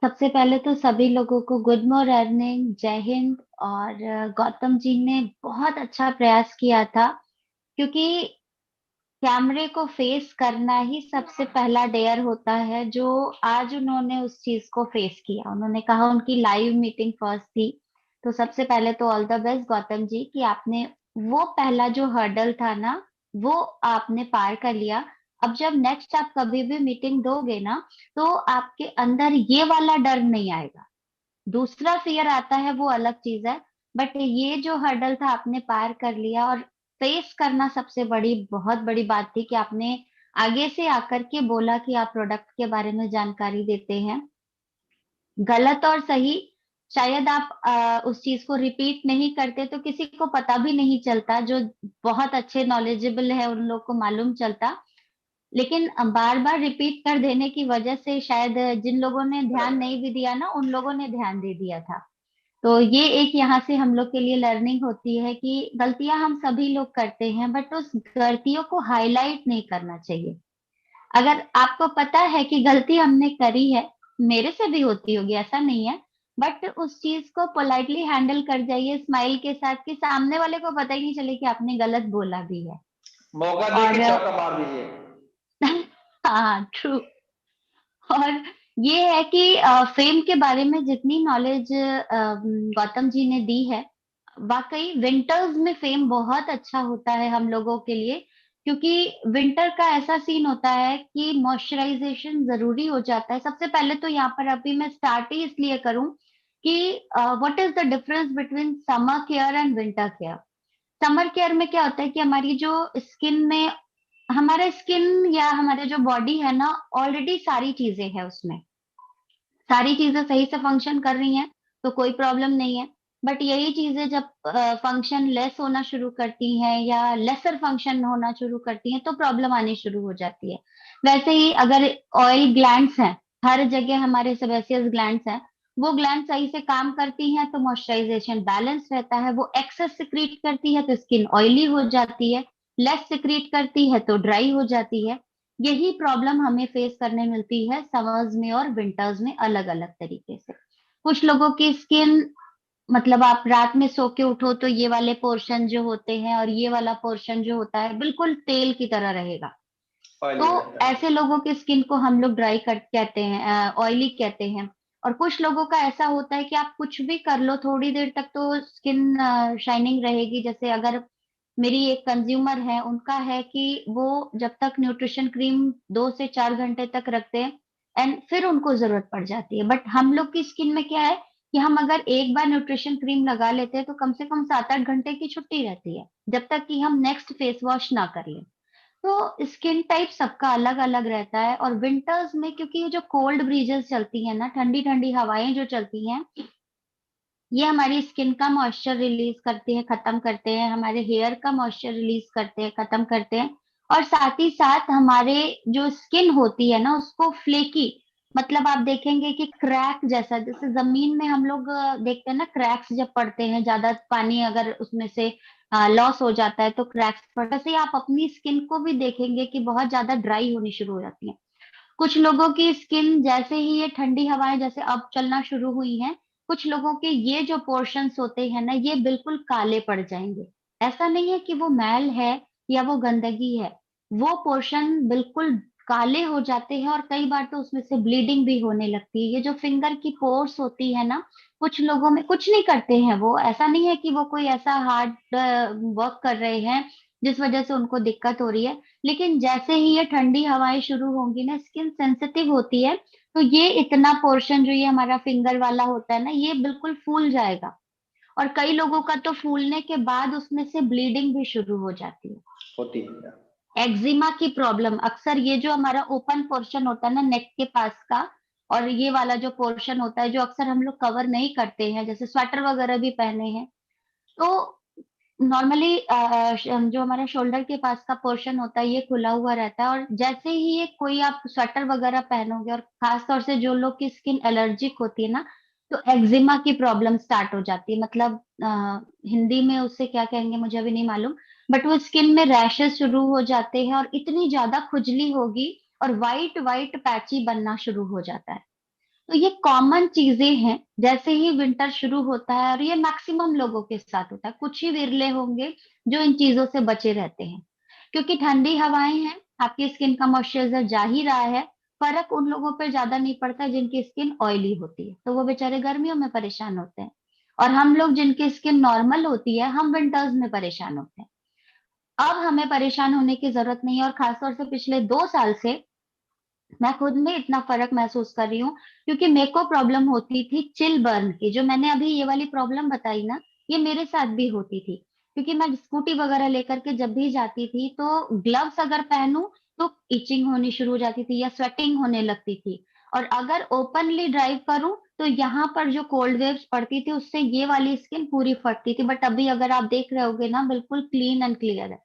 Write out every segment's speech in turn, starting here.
सबसे पहले तो सभी लोगों को गुड मॉर्निंग, जय हिंद। और गौतम जी ने बहुत अच्छा प्रयास किया था, क्योंकि कैमरे को फेस करना ही सबसे पहला डेयर होता है। जो आज उन्होंने उस चीज को फेस किया, उन्होंने कहा उनकी लाइव मीटिंग फर्स्ट थी। तो सबसे पहले तो all the best Gautam ji कि आपने वो पहला जो हर्डल था ना, वो आपने पार कर लिया। अब जब नेक्स्ट आप कभी भी मीटिंग दोगे ना, तो आपके अंदर ये वाला डर नहीं आएगा। दूसरा फियर आता है, वो अलग चीज है। बट ये जो हर्डल था आपने पार कर लिया। और फेस करना सबसे बड़ी, बहुत बड़ी बात थी कि आपने आगे से आकर के बोला कि आप प्रोडक्ट के बारे में जानकारी देते हैं। गलत और सही, शायद आप उस चीज को रिपीट नहीं करते तो किसी को पता भी नहीं चलता। जो बहुत अच्छे नॉलेजेबल है उन लोग को मालूम चलता। लेकिन बार बार रिपीट कर देने की वजह से शायद जिन लोगों ने ध्यान नहीं भी दिया ना, उन लोगों ने ध्यान दे दिया था। तो ये एक यहाँ से हम लोग के लिए लर्निंग होती है कि गलतियां हम सभी लोग करते हैं, बट उस गलतियों को हाईलाइट नहीं करना चाहिए। अगर आपको पता है कि गलती हमने करी है, मेरे से भी होती होगी ऐसा नहीं है, बट उस चीज को पोलाइटली हैंडल कर जाइए स्माइल के साथ, कि सामने वाले को पता ही नहीं चले कि आपने गलत बोला भी है। मौका दे और के चौका मार दीजिए। हाँ, ट्रू। और ये है कि फेम के बारे में जितनी नॉलेज गौतम जी ने दी है, वाकई विंटर्स में फेम बहुत अच्छा होता है हम लोगों के लिए। क्योंकि विंटर का ऐसा सीन होता है कि मॉइस्चराइजेशन जरूरी हो जाता है। सबसे पहले तो यहाँ पर अभी मैं स्टार्ट ही इसलिए करूं कि what is the difference between summer care and winter care. Summer care में क्या होता है कि हमारी जो स्किन में, हमारा स्किन या हमारे जो बॉडी है ना, ऑलरेडी सारी चीजें हैं उसमें, सारी चीजें सही से फंक्शन कर रही हैं, तो कोई प्रॉब्लम नहीं है। बट यही चीजें जब फंक्शन लेस होना शुरू करती हैं या लेसर फंक्शन होना शुरू करती हैं, तो प्रॉब्लम आनी शुरू हो जाती है। वैसे ही अगर ऑयल ग्लैंड्स हैं, हर जगह हमारे सेबेसियस ग्लैंड्स हैं, वो ग्लैंड सही से काम करती हैं तो मॉइस्चराइजेशन बैलेंस रहता है। वो एक्सेस सिक्रीट करती है तो स्किन ऑयली हो जाती है, लेस सिक्रीट करती है तो ड्राई हो जाती है। यही प्रॉब्लम हमें फेस करने मिलती है समर्स में और विंटर्स में, अलग अलग तरीके से। कुछ लोगों की स्किन, मतलब आप रात में सो के उठो तो ये वाले पोर्शन जो होते हैं और ये वाला पोर्शन जो होता है बिल्कुल तेल की तरह रहेगा। ऑयली तो रहता है। ऐसे लोगों की स्किन को हम लोग ड्राई कर कहते हैं, ऑयली कहते हैं। और कुछ लोगों का ऐसा होता है कि आप कुछ भी कर लो, थोड़ी देर तक तो स्किन शाइनिंग रहेगी। जैसे अगर मेरी एक कंज्यूमर है, उनका है कि वो जब तक न्यूट्रिशन क्रीम 2 से 4 घंटे तक रखते हैं एंड फिर उनको जरूरत पड़ जाती है। बट हम लोग की स्किन में क्या है कि हम अगर एक बार न्यूट्रिशन क्रीम लगा लेते हैं तो कम से कम 7-8 घंटे की छुट्टी रहती है, जब तक कि हम नेक्स्ट फेस वॉश ना कर लें। तो स्किन टाइप सबका अलग अलग रहता है। और विंटर्स में क्योंकि ये जो कोल्ड ब्रीजेस चलती है ना, ठंडी ठंडी हवाएं जो चलती हैं, ये हमारी स्किन का मॉइस्चर रिलीज करती है, खत्म करते हैं, हमारे हेयर का मॉइस्चर रिलीज करते हैं, खत्म करते हैं। और साथ ही साथ हमारे जो स्किन होती है ना, उसको फ्लेकी, मतलब आप देखेंगे कि क्रैक जैसा, जैसे जमीन में हम लोग देखते हैं ना, क्रैक्स जब पड़ते हैं, ज्यादा पानी अगर उसमें से लॉस हो जाता है तो क्रैक्स पड़ते हैं। वैसे ही आप अपनी स्किन को भी देखेंगे कि बहुत ज्यादा ड्राई होनी शुरू हो जाती है। कुछ लोगों की स्किन, जैसे ही ये ठंडी हवाएं जैसे अब चलना शुरू हुई हैं, कुछ लोगों के ये जो पोर्शंस होते हैं ना, ये बिल्कुल काले पड़ जाएंगे। ऐसा नहीं है कि वो मैल है या वो गंदगी है, वो पोर्शन बिल्कुल काले हो जाते हैं। और कई बार तो उसमें से ब्लीडिंग भी होने लगती है। ये जो फिंगर की पोर्स होती है ना, कुछ लोगों में कुछ नहीं करते हैं, वो ऐसा नहीं है कि वो कोई ऐसा हार्ड वर्क कर रहे हैं जिस वजह से उनको दिक्कत हो रही है। लेकिन जैसे ही ये ठंडी हवाएं शुरू होंगी ना, स्किन सेंसिटिव होती है, तो ये इतना पोर्शन जो ये हमारा फिंगर वाला होता है ना, ये बिल्कुल फूल जाएगा। और कई लोगों का तो फूलने के बाद उसमें से ब्लीडिंग भी शुरू हो जाती है। होती है। एक्जिमा की प्रॉब्लम अक्सर, ये जो हमारा ओपन पोर्शन होता है ना नेक के पास का, और ये वाला जो पोर्शन होता है जो अक्सर हम लोग कवर नहीं करते हैं, जैसे स्वेटर वगैरह भी पहने हैं, तो नॉर्मली जो हमारा शोल्डर के पास का पोर्शन होता है ये खुला हुआ रहता है। और जैसे ही ये कोई आप स्वेटर वगैरह पहनोगे, और खास तौर से जो लोग की स्किन एलर्जिक होती है ना, तो एक्जिमा की प्रॉब्लम स्टार्ट हो जाती है। मतलब हिंदी में उससे क्या कहेंगे मुझे अभी नहीं मालूम, बट वो स्किन में रैशेस शुरू हो जाते हैं और इतनी ज्यादा खुजली होगी और वाइट वाइट पैची बनना शुरू हो जाता है। तो ये कॉमन चीजें हैं, जैसे ही विंटर शुरू होता है, और ये मैक्सिमम लोगों के साथ होता है, कुछ ही विरले होंगे जो इन चीजों से बचे रहते हैं। क्योंकि ठंडी हवाएं हैं, आपकी स्किन का मॉइस्चराइजर जा ही रहा है, फर्क उन लोगों पर ज्यादा नहीं पड़ता जिनकी स्किन ऑयली होती है, तो वो बेचारे गर्मियों में परेशान होते हैं। और हम लोग जिनकी स्किन नॉर्मल होती है, हम विंटर्स में परेशान होते हैं। अब हमें परेशान होने की जरूरत नहीं है, और खासतौर से पिछले 2 साल से मैं खुद में इतना फर्क महसूस कर रही हूँ। क्योंकि मेरे को प्रॉब्लम होती थी चिल बर्न की, जो मैंने अभी ये वाली प्रॉब्लम बताई ना, ये मेरे साथ भी होती थी। क्योंकि मैं स्कूटी वगैरह लेकर के जब भी जाती थी, तो ग्लव्स अगर पहनूं तो इचिंग होनी शुरू हो जाती थी या स्वेटिंग होने लगती थी। और अगर ओपनली ड्राइव करूं तो यहाँ पर जो कोल्ड वेव्स पड़ती थी, उससे ये वाली स्किन पूरी फटती थी। बट अभी अगर आप देख रहे होगे ना, बिल्कुल क्लीन एंड क्लियर है।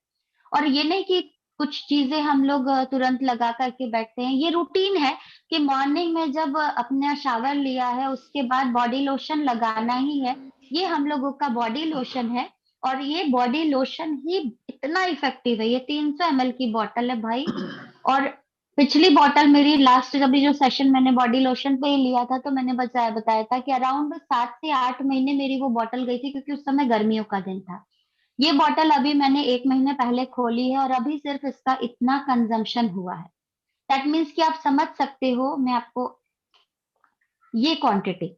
और ये नहीं कि कुछ चीजें हम लोग तुरंत लगा करके बैठते हैं, ये रूटीन है कि मॉर्निंग में जब अपना शावर लिया है, उसके बाद बॉडी लोशन लगाना ही है। ये हम लोगों का बॉडी लोशन है। और ये बॉडी लोशन ही इतना इफेक्टिव है, ये 300 ml की बॉटल है भाई। और पिछली बॉटल मेरी लास्ट, जब ये जो सेशन मैंने बॉडी लोशन पे ही लिया था, तो मैंने बताया बताया था कि अराउंड 7 से 8 महीने मेरी वो बॉटल गई थी, क्योंकि उस समय गर्मियों का दिन था। ये बॉटल अभी मैंने 1 महीने पहले खोली है, और अभी सिर्फ इसका इतना कंजम्पशन हुआ है। दैट मीन्स कि आप समझ सकते हो, मैं आपको ये क्वांटिटी,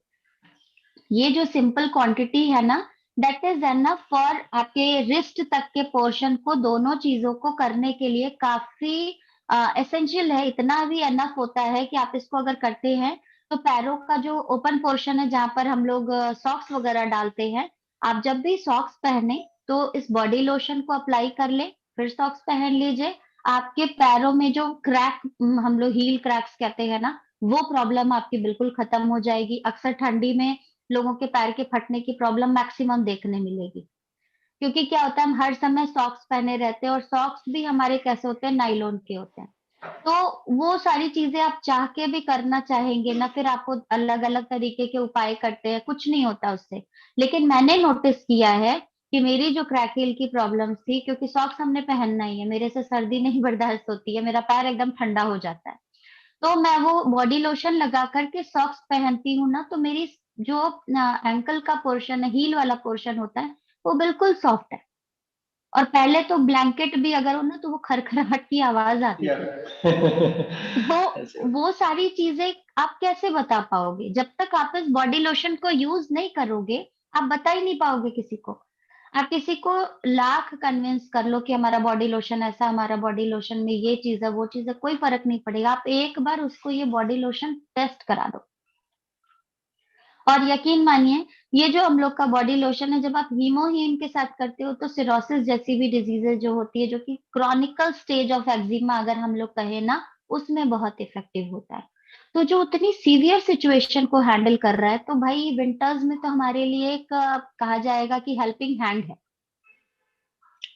ये जो सिंपल क्वांटिटी है ना, दैट इज एनफ फॉर आपके रिस्ट तक के पोर्शन को, दोनों चीजों को करने के लिए काफी एसेंशियल है। इतना भी एनफ होता है कि आप इसको अगर करते हैं, तो पैरों का जो ओपन पोर्शन है, जहां पर हम लोग सॉक्स वगैरह डालते हैं, आप जब भी सॉक्स पहने तो इस बॉडी लोशन को अप्लाई कर ले, फिर सॉक्स पहन लीजिए। आपके पैरों में जो क्रैक, हम लोग हील क्रैक्स कहते हैं ना, वो प्रॉब्लम आपकी बिल्कुल खत्म हो जाएगी। अक्सर ठंडी में लोगों के पैर के फटने की प्रॉब्लम मैक्सिमम देखने मिलेगी। क्योंकि क्या होता है, हम हर समय सॉक्स पहने रहते हैं, और सॉक्स भी हमारे कैसे होते हैं, नाइलॉन के होते हैं। तो वो सारी चीजें आप चाह के भी करना चाहेंगे ना, फिर आपको अलग अलग तरीके के उपाय करते हैं, कुछ नहीं होता उससे। लेकिन मैंने नोटिस किया है कि मेरी जो क्रैक हील की प्रॉब्लम थी, क्योंकि सॉक्स हमने पहनना ही है, मेरे से सर्दी नहीं बर्दाश्त होती है, मेरा पैर एकदम ठंडा हो जाता है। तो मैं वो बॉडी लोशन लगा करके सॉक्स पहनती हूँ ना, तो मेरी जो एंकल का पोर्शन है, हील वाला पोर्शन होता है, वो बिल्कुल सॉफ्ट है। और पहले तो ब्लैंकेट भी अगर हो ना, तो वो खरखराहट की आवाज आती यार थी। ऐसे वो सारी चीजें आप कैसे बता पाओगे जब तक आप इस बॉडी लोशन को यूज नहीं करोगे? आप बता ही नहीं पाओगे किसी को। आप किसी को लाख कन्विंस कर लो कि हमारा बॉडी लोशन ऐसा, हमारा बॉडी लोशन में ये चीज है, वो चीज है, कोई फर्क नहीं पड़ेगा। आप एक बार उसको ये बॉडी लोशन टेस्ट करा दो, और यकीन मानिए, ये जो हम लोग का बॉडी लोशन है, जब आप हीमोहीन के साथ करते हो, तो सिरोसिस जैसी भी डिजीजेज जो होती है, जो कि क्रॉनिकल स्टेज ऑफ एक्जिमा अगर हम लोग कहें ना, उसमें बहुत इफेक्टिव होता है। तो जो उतनी सीवियर सिचुएशन को हैंडल कर रहा है, तो भाई विंटर्स में तो हमारे लिए एक कहा जाएगा कि हेल्पिंग हैंड है।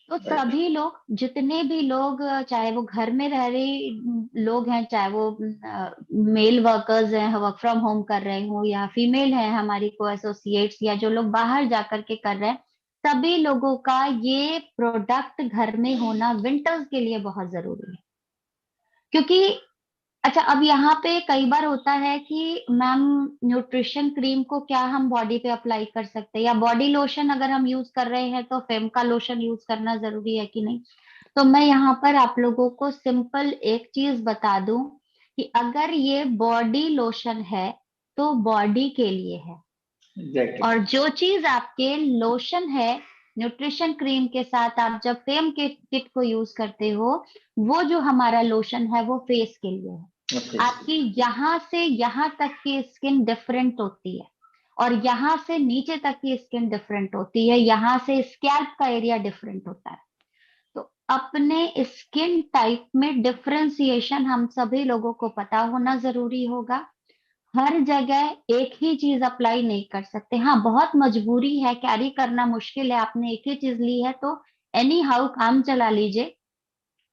तो राइट। सभी लोग, जितने भी लोग, चाहे वो घर में रह रहे लोग हैं, चाहे वो मेल वर्कर्स हैं, वर्क फ्रॉम होम कर रहे हो, या फीमेल हैं हमारी को एसोसिएट्स, या जो लोग बाहर जा करके कर रहे हैं, सभी लोगों का ये प्रोडक्ट घर में होना विंटर्स के लिए बहुत जरूरी है। क्योंकि अच्छा, अब यहाँ पे कई बार होता है कि मैम, न्यूट्रिशन क्रीम को क्या हम बॉडी पे अप्लाई कर सकते हैं, या बॉडी लोशन अगर हम यूज कर रहे हैं तो फेम का लोशन यूज करना जरूरी है कि नहीं? तो मैं यहाँ पर आप लोगों को सिंपल एक चीज बता दूं कि अगर ये बॉडी लोशन है, तो बॉडी के लिए है। एग्जैक्टली। और जो चीज आपके लोशन है, न्यूट्रिशन क्रीम के साथ आप जब फेम के किट को यूज करते हो, वो जो हमारा लोशन है, वो फेस के लिए है। ओके। आपकी यहाँ से यहाँ तक की स्किन डिफरेंट होती है, और यहाँ से नीचे तक की स्किन डिफरेंट होती है, यहाँ से स्कैल्प का एरिया डिफरेंट होता है। तो अपने स्किन टाइप में डिफरेंशिएशन हम सभी लोगों को पता होना जरूरी होगा। हर जगह एक ही चीज अप्लाई नहीं कर सकते। हाँ, बहुत मजबूरी है, कैरी करना मुश्किल है, आपने एक ही चीज ली है तो एनी हाउ काम चला लीजिए,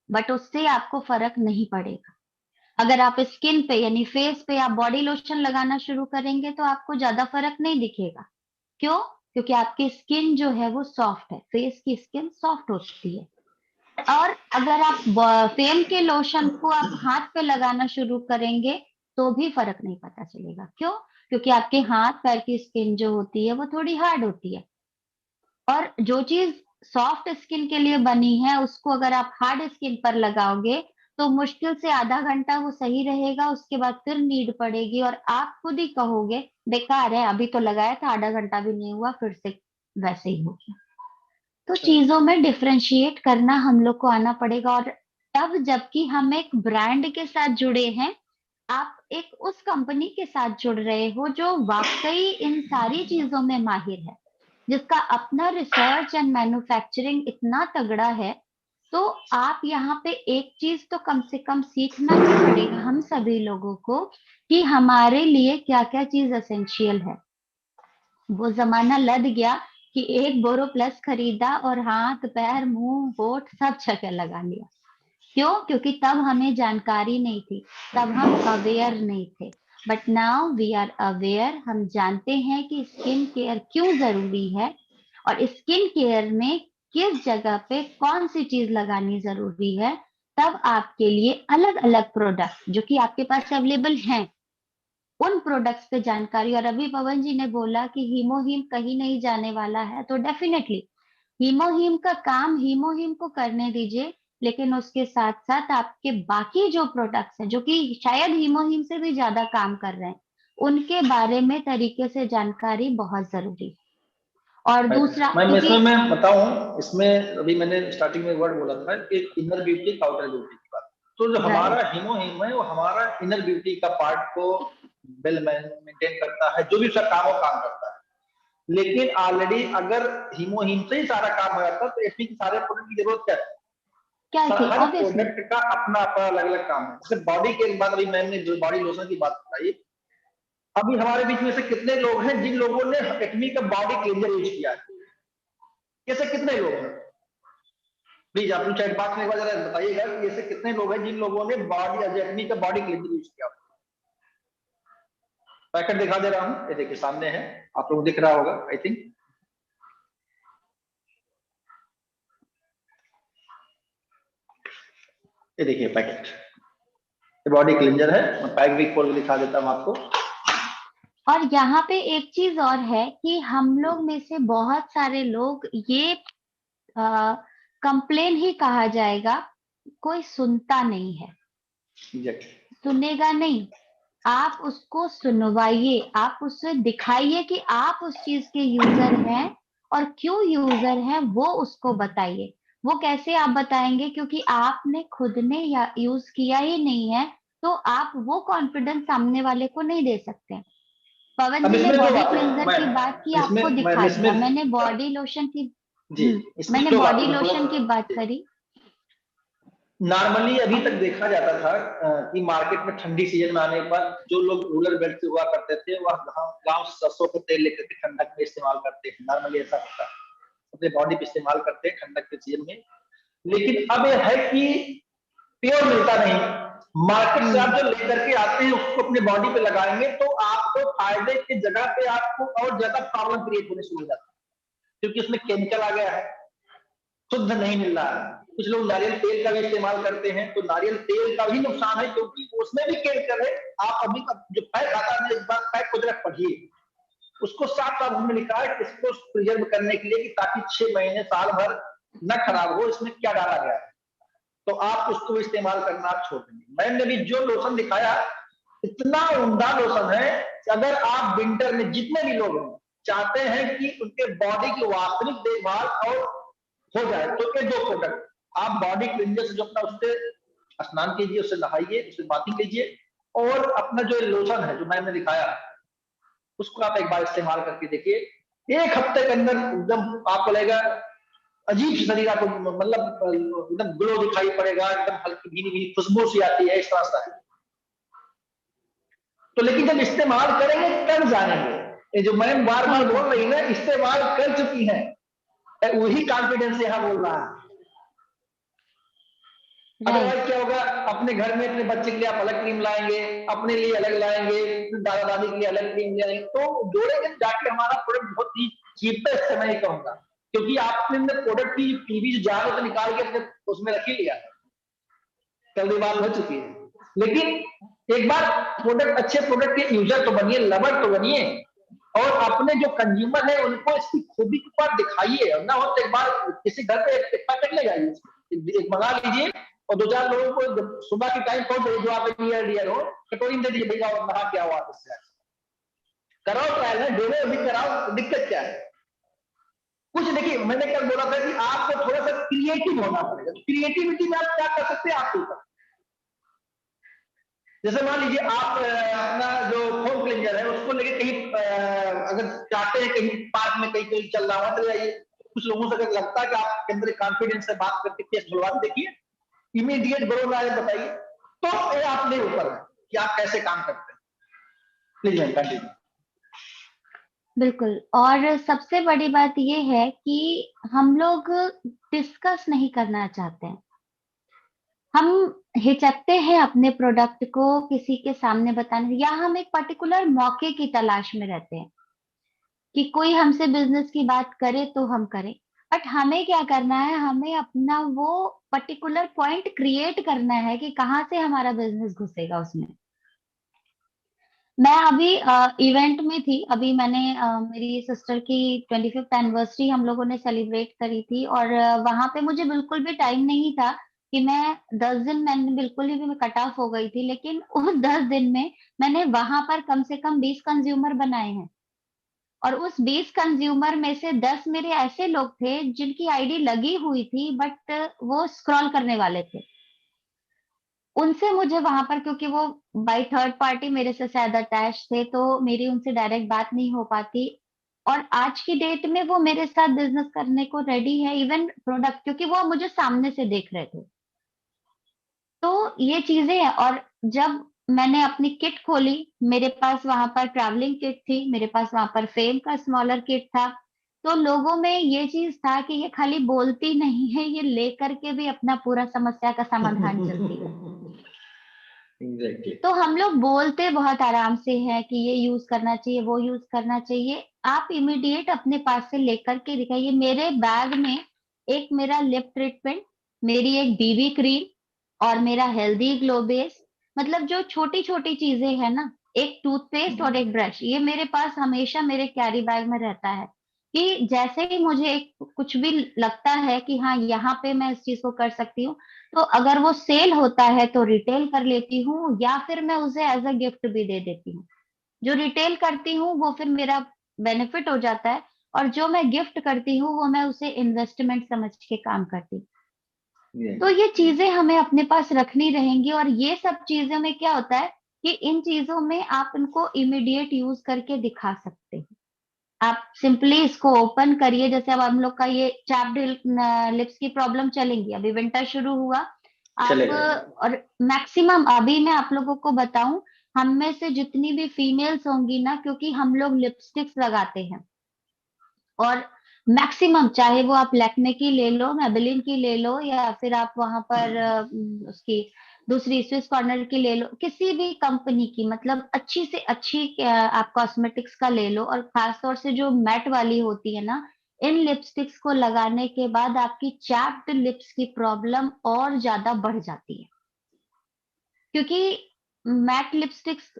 बट उससे आपको फर्क नहीं पड़ेगा। अगर आप स्किन पे यानी फेस पे आप बॉडी लोशन लगाना शुरू करेंगे, तो आपको ज्यादा फर्क नहीं दिखेगा। क्यों? क्योंकि आपकी स्किन जो है वो सॉफ्ट है, फेस की स्किन सॉफ्ट होती है। और अगर आप फेम के लोशन को आप हाथ पे लगाना शुरू करेंगे, तो भी फर्क नहीं पता चलेगा। क्यों? क्योंकि आपके हाथ पैर की स्किन जो होती है वो थोड़ी हार्ड होती है, और जो चीज सॉफ्ट स्किन के लिए बनी है उसको अगर आप हार्ड स्किन पर लगाओगे तो मुश्किल से आधा घंटा वो सही रहेगा, उसके बाद फिर नीड पड़ेगी और आप खुद ही कहोगे बेकार है, अभी तो लगाया था आधा घंटा भी नहीं हुआ फिर से वैसे ही हो गया। तो चीजों में डिफरेंशिएट करना हम लोग को आना पड़ेगा। और तब जबकि हम एक ब्रांड के साथ जुड़े हैं, आप एक उस कंपनी के साथ जुड़ रहे हो जो वाकई इन सारी चीजों में माहिर है, जिसका अपना रिसर्च एंड मैन्युफैक्चरिंग इतना तगड़ा है, तो आप यहाँ पे एक चीज तो कम से कम सीखना ही पड़ेगा हम सभी लोगों को कि हमारे लिए क्या क्या चीज एसेंशियल है। वो जमाना लद गया कि एक बोरो प्लस खरीदा और हाथ पैर मुंह होठ सब जगह लगा लिया। क्यों? क्योंकि तब हमें जानकारी नहीं थी, तब हम अवेयर नहीं थे। But now we are aware, हम जानते हैं कि स्किन केयर क्यों जरूरी है और स्किन केयर में किस जगह पे कौन सी चीज लगानी जरूरी है। तब आपके लिए अलग अलग प्रोडक्ट जो कि आपके पास अवेलेबल हैं, उन प्रोडक्ट्स पे जानकारी। और अभी पवन जी ने बोला कि हीमोहीम कहीं नहीं जाने वाला है, तो डेफिनेटली हीमोहीम का काम हीमोहीम को करने दीजिए, लेकिन उसके साथ साथ आपके बाकी जो प्रोडक्ट्स हैं जो कि शायद हीमोहीम से भी ज्यादा काम कर रहे हैं, उनके बारे में तरीके से जानकारी बहुत जरूरी है। और दूसरा मैं क्योंकि इसमें मैं बताऊं, इसमें अभी मैंने स्टार्टिंग में वर्ड बोला था कि इनर ब्यूटी आउटर ब्यूटी की बात। तो जो हमारा राइट, हीमोहीम है वो हमारा इनर ब्यूटी का पार्ट को वेल मेंटेन करता है, जो भी उसका काम वो काम करता है। लेकिन ऑलरेडी अगर हीमोहीम से ही सारा काम हो जाता तो एफपी के सारे प्रोडक्ट की जरूरत क्या है? क्या थी हर ऑब्वियसली। प्रोडक्ट का अपना अपना अलग अलग काम है। जैसे बॉडी के बाद अभी मैंने जो बॉडी लोशन की बात बताई, अभी हमारे बीच में से कितने लोग हैं जिन लोगों ने एक्मी का बॉडी क्लींजर यूज किया है? कैसे कितने लोग हैं? प्लीज आप चैट बॉक्स में एक बार जरा बताइएगा कि ऐसे कितने लोग हैं जिन लोगों ने बॉडी एक्मी का बॉडी क्लींजर यूज किया। पैकेट दिखा दे रहा हूं, ये देखिए सामने है, आप लोग दिख रहा होगा आई थिंक। ये देखिए पैकेट, ये बॉडी क्लींजर है। मैं पैक भी खोल के दिखा देता हूं आपको। और यहाँ पे एक चीज और है कि हम लोग में से बहुत सारे लोग ये कंप्लेन ही कहा जाएगा, कोई सुनता नहीं है। एग्जैक्टली। सुनेगा नहीं, आप उसको सुनवाइए, आप उससे दिखाइए कि आप उस चीज के यूजर हैं और क्यों यूजर हैं, वो उसको बताइए। वो कैसे आप बताएंगे? क्योंकि आपने खुद ने या यूज किया ही नहीं है, तो आप वो कॉन्फिडेंस सामने वाले को नहीं दे सकते। पवन अब जी ने इसमें दो बॉडी बातें क्लेंजर मैं की बात की, इसमें आपको मैं दिखा इसमें दिया। मैंने बॉडी लोशन की जी, इसमें मैंने दो बॉडी बातें मैं लोशन की बात थोड़ा करी। नॉर्मली अभी तक देखा जाता था कि मार्केट में ठंडी सीजन में आने पर जो लोग रूरल बेल्ट से हुआ करते थे वह गांव सरसों का तेल लेकर के ठंडक में इस्तेमाल करते हैं। नॉर्मली ऐसा होता है, अपने बॉडी पे इस्तेमाल करते हैं ठंडक के सीजन में। लेकिन अब यह है कि प्योर मिलता नहीं। मार्केट से आप हम्म। जो लेकर के आते हैं उसको अपने बॉडी पे लगाएंगे तो आपको फायदे की जगह पे आपको और ज्यादा प्रॉब्लम क्रिएट होने शुरू हो जाती है, क्योंकि उसमें केमिकल आ गया है, शुद्ध नहीं मिल रहा है। कुछ लोग नारियल तेल का भी इस्तेमाल करते हैं, तो नारियल तेल का भी नुकसान है क्योंकि उसमें भी केमिकल है। आप अभी जो पैक आता है, इस बार पैक को जरा पढ़िए, उसको साफ साफ उसमें लिखा है कि इसको प्रिजर्व करने के लिए कि ताकि 6 महीने साल भर न खराब हो, इसमें क्या डाला गया है। तो आप उसको इस्तेमाल करना आप छोड़ देंगे। मैंने भी जो लोशन दिखाया इतना उम्दा लोशन है कि अगर आप विंटर में जितने भी लोग हैं चाहते हैं कि उनके बॉडी की वास्तविक देखभाल और हो जाए तो ये दो प्रोडक्ट आप बॉडी क्लींजर से जो अपना उससे स्नान कीजिए, उससे नहाइए, उससे बाथिंग कीजिए, और अपना जो लोशन है जो मैंने दिखाया उसको आप एक बार इस्तेमाल करके देखिए। एक हफ्ते के अंदर एकदम आपको लगेगा अजीब शरीर, आपको मतलब एकदम ग्लो दिखाई पड़ेगा, एकदम हल्की भीनी भीनी खुशबू सी आती है, इस तरह से। तो लेकिन जब इस्तेमाल करेंगे तब जानेंगे। ये जो मैम बार सही बार बोल बात। रही है ना, इस्तेमाल कर चुकी है, वही कॉन्फिडेंस यहाँ बोल रहा है। राइट। अदरवाइज क्या होगा, अपने घर में अपने बच्चे के लिए आप अलग क्रीम लाएंगे, अपने लिए अलग लाएंगे, दादा दादी के लिए अलग क्रीम लाएंगे, तो जोड़े में जाके हमारा प्रोडक्ट बहुत ही चीपेस्ट समय का होगा, क्योंकि आपने प्रोडक्ट की पीवी जो जार से निकाल के अपने उसमें रख ही लिया है, कल बात हो चुकी है। लेकिन एक बार प्रोडक्ट, अच्छे प्रोडक्ट के यूजर तो बनिए, लवर तो बनिए, और अपने जो कंज्यूमर है उनको इसकी खूबी के ऊपर दिखाइए। ना हो तो एक बार किसी घर पे एक पैकेट ले जाइए, एक मंगा लीजिए और 2-4 लोगों को सुबह के टाइम पहुंच जाइए, जो आप नियर डियर हो, कटोरी दे दीजिए, भैया और नहा के आओ आप, इससे कराओ ट्रायल है, डिलीवरी कराओ, दिक्कत क्या है? कुछ देखिए, मैंने कल बोला था कि आपको थोड़ा सा क्रिएटिव होना पड़ेगा। क्रिएटिविटी में आप क्या कर सकते हैं आपके ऊपर। जैसे मान लीजिए आप अपना जो होम क्लींजर है उसको लेके कहीं अगर चाहते हैं कहीं पार्क में कहीं कहीं चल रहा हुआ चले जाइए। कुछ लोगों से अगर लगता है कि आपके अंदर कॉन्फिडेंस से बात करके केस बुलवा के देखिए, इमीडिएट ग्रोथ आ जाए, बताइए। तो ये अपने ऊपर है कि आप कैसे काम करते हैं। Please ma'am continue. बिल्कुल। और सबसे बड़ी बात ये है कि हम लोग डिस्कस नहीं करना चाहते हैं। हम हिचकते हैं अपने प्रोडक्ट को किसी के सामने बताने, या हम एक पर्टिकुलर मौके की तलाश में रहते हैं कि कोई हमसे बिजनेस की बात करे तो हम करें। बट हमें क्या करना है, हमें अपना वो पर्टिकुलर पॉइंट क्रिएट करना है कि कहाँ से हमारा बिजनेस घुसेगा उसमें। मैं अभी इवेंट में थी, अभी मैंने मेरी सिस्टर की 25th एनिवर्सरी हम लोगों ने सेलिब्रेट करी थी, और वहां पे मुझे बिल्कुल भी टाइम नहीं था कि मैं 10 दिन, मैंने बिल्कुल ही भी मैं कट ऑफ हो गई थी, लेकिन उस 10 दिन में मैंने वहां पर कम से कम 20 कंज्यूमर बनाए हैं। और उस 20 कंज्यूमर में से 10 मेरे ऐसे लोग थे जिनकी आईडी लगी हुई थी, बट वो स्क्रॉल करने वाले थे। उनसे मुझे वहां पर, क्योंकि वो बाय थर्ड पार्टी मेरे से शायद अटैच थे, तो मेरी उनसे डायरेक्ट बात नहीं हो पाती। और आज की डेट में वो मेरे साथ बिजनेस करने को रेडी है, इवन प्रोडक्ट, क्योंकि वो मुझे सामने से देख रहे थे। तो ये चीजें हैं। और जब मैंने अपनी किट खोली, मेरे पास वहां पर ट्रैवलिंग किट थी, मेरे पास वहां पर फेम का स्मॉलर किट था। तो लोगों में ये चीज था कि ये खाली बोलती नहीं है, ये लेकर के भी अपना पूरा समस्या का समाधान चलती है। एग्जैक्टली। तो हम लोग बोलते बहुत आराम से हैं कि ये यूज करना चाहिए, वो यूज करना चाहिए। आप इमीडिएट अपने पास से लेकर के दिखाइए। मेरे बैग में एक मेरा लिप ट्रीटमेंट, मेरी एक बीबी क्रीम और मेरा हेल्दी ग्लो बेस, मतलब जो छोटी छोटी चीजें हैं ना, एक टूथपेस्ट और एक ब्रश, ये मेरे पास हमेशा मेरे कैरी बैग में रहता है कि जैसे ही मुझे एक कुछ भी लगता है कि हाँ यहाँ पे मैं इस चीज को कर सकती हूँ, तो अगर वो सेल होता है तो रिटेल कर लेती हूँ, या फिर मैं उसे एज अ गिफ्ट भी दे देती हूँ। जो रिटेल करती हूँ वो फिर मेरा बेनिफिट हो जाता है, और जो मैं गिफ्ट करती हूँ वो मैं उसे इन्वेस्टमेंट समझ के काम करती हूँ। तो ये चीजें हमें अपने पास रखनी रहेंगी। और ये सब चीजों में क्या होता है कि इन चीजों में आप इनको इमीडिएट यूज करके दिखा सकते हैं। आप सिंपली इसको ओपन करिए, जैसे अब हम लोग का ये चैप्ड लिप्स की प्रॉब्लम चलेंगी, अभी विंटर शुरू हुआ। आप चलेगा। और मैक्सिमम अभी मैं आप लोगों को बताऊं, हम में से जितनी भी फीमेल्स होंगी ना, क्योंकि हम लोग लिपस्टिक्स लगाते हैं, और मैक्सिमम चाहे वो आप लैक्मे की ले लो, मेबेलिन की ले लो, या फिर आप वहां पर उसकी दूसरी स्विस कॉर्नर की ले लो, किसी भी कंपनी की, मतलब अच्छी से अच्छी आप कॉस्मेटिक्स का ले लो। और खासतौर से जो मैट वाली होती है ना, इन लिपस्टिक्स को लगाने के बाद आपकी चैप्ड लिप्स की प्रॉब्लम और ज्यादा बढ़ जाती है। क्योंकि मैट लिपस्टिक्स,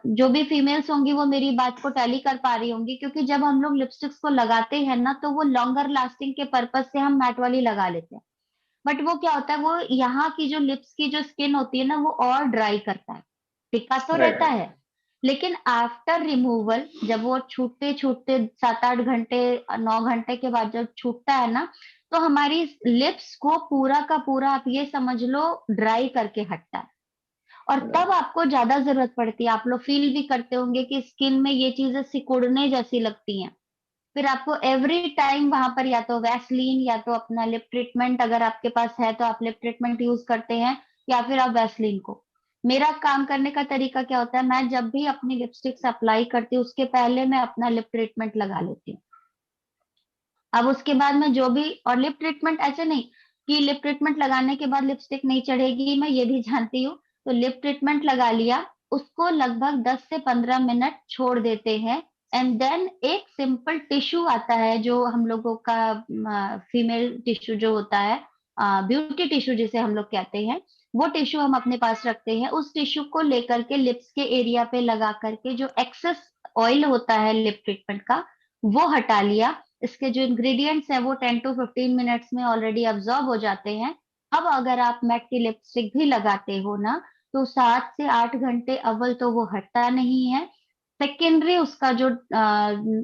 जो भी फीमेल्स होंगी वो मेरी बात को टैली कर पा रही होंगी, क्योंकि जब हम लोग लिपस्टिक्स को लगाते हैं ना, तो वो लॉन्गर लास्टिंग के पर्पज से हम मैट वाली लगा लेते हैं। बट वो क्या होता है, वो यहाँ की जो लिप्स की जो स्किन होती है ना, वो और ड्राई करता है। टिका तो रहता राइट। है, लेकिन आफ्टर रिमूवल, जब वो छूटते छूटते 7-8 घंटे, 9 घंटे के बाद जब छूटता है ना, तो हमारी लिप्स को पूरा का पूरा आप ये समझ लो ड्राई करके हटता है। और तब आपको ज्यादा जरूरत पड़ती है। आप लोग फील भी करते होंगे कि स्किन में ये चीजें सिकुड़ने जैसी लगती हैं। फिर आपको एवरी टाइम वहां पर या तो वैसलीन या तो अपना लिप ट्रीटमेंट, अगर आपके पास है तो आप लिप ट्रीटमेंट यूज करते हैं, या फिर आप वैसलीन को। मेरा काम करने का तरीका क्या होता है, मैं जब भी अपनी लिपस्टिक्स अप्लाई करती हूँ उसके पहले मैं अपना लिप ट्रीटमेंट लगा लेती हूँ। अब उसके बाद में जो भी, और लिप ट्रीटमेंट ऐसे नहीं कि लिप ट्रीटमेंट लगाने के बाद लिपस्टिक नहीं चढ़ेगी, मैं ये भी जानती हूँ। तो लिप ट्रीटमेंट लगा लिया, उसको लगभग 10 से 15 मिनट छोड़ देते हैं। एंड देन एक सिंपल टिश्यू आता है जो हम लोगों का फीमेल टिश्यू जो होता है, ब्यूटी टिश्यू जिसे हम लोग कहते हैं, वो टिश्यू हम अपने पास रखते हैं, उस टिश्यू को लेकर के लिप्स के एरिया पे लगा करके जो एक्सेस ऑयल होता है लिप ट्रीटमेंट का वो हटा लिया। इसके जो इंग्रेडिएंट्स हैं वो 10 to 15 मिनट्स में ऑलरेडी अब्जॉर्ब हो जाते हैं। अब अगर आप मैट की लिपस्टिक भी लगाते हो ना, तो 7 से 8 घंटे अव्वल तो वो हटता नहीं है, सेकेंडरी उसका जो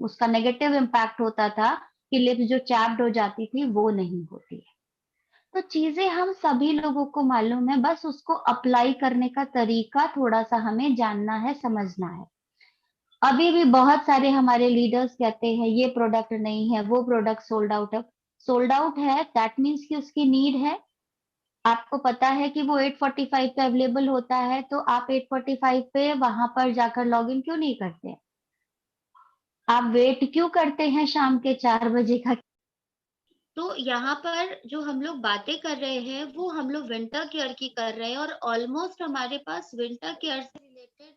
उसका नेगेटिव इम्पैक्ट होता था कि लिप्स जो चैप्ड हो जाती थी वो नहीं होती है। तो चीजें हम सभी लोगों को मालूम है, बस उसको अप्लाई करने का तरीका थोड़ा सा हमें जानना है, समझना है। अभी भी बहुत सारे हमारे लीडर्स कहते हैं ये प्रोडक्ट नहीं है, वो प्रोडक्ट सोल्ड आउट है। सोल्ड आउट है दैट मीन्स कि उसकी नीड है। आपको पता है कि वो 8:45 पे अवेलेबल होता है, तो आप 8:45 पे वहां पर जाकर लॉग इन क्यों नहीं करते? आप वेट क्यों करते हैं शाम के 4 बजे का? तो यहाँ पर जो हम लोग बातें कर रहे हैं वो हम लोग विंटर केयर की कर रहे हैं, और ऑलमोस्ट हमारे पास विंटर केयर से रिलेटेड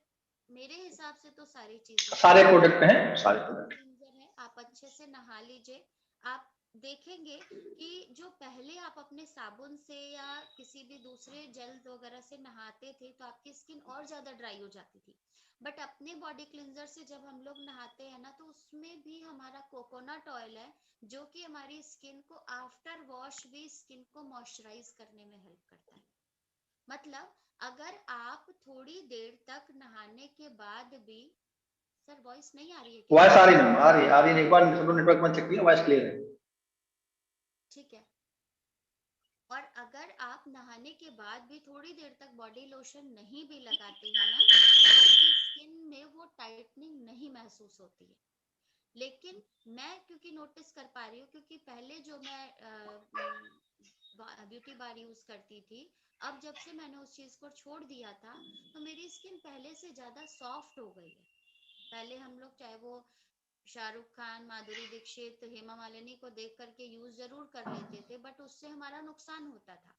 मेरे हिसाब से तो सारी चीजें, सारे प्रोडक्ट हैं, सारे प्रोडक्ट है। आप अच्छे से नहा लीजिए। आप देखेंगे कि जो पहले आप अपने साबुन से या किसी भी दूसरे जेल वगैरह से नहाते थे तो आपकी स्किन और ज्यादा ड्राई हो जाती थी, बट अपने बॉडी क्लिंजर से जब हम लोग नहाते हैं ना, तो उसमें भी हमारा कोकोनट ऑयल है जो कि हमारी स्किन को आफ्टर वॉश भी स्किन को मॉइस्चराइज करने में हेल्प करता है। मतलब अगर आप थोड़ी देर तक नहाने के बाद भी, सर वॉइस नहीं आ रही है क्या? वॉइस आ रही नहीं, आ रही नहीं, एक बार नेटवर्क में चेक किया, वॉइस क्लियर है। ठीक है। और अगर आप नहाने के बाद भी थोड़ी देर तक बॉडी लोशन नहीं भी लगाते हैं ना, तो आपकी स्किन में वो टाइटनिंग नहीं महसूस होती है। लेकिन मैं क्योंकि नोटिस कर पा रही हूँ, क्योंकि पहले जो मैं ब्यूटी बार यूज करती थी, अब जब से मैंने उस चीज को छोड़ दिया था तो मेरी स्किन पहले से ज्यादा सॉफ्ट हो गई है। पहले हम लोग चाहे वो शाहरुख खान, माधुरी दीक्षित, हेमा मालिनी को देख करके यूज जरूर कर लेते थे, बट उससे हमारा नुकसान होता था।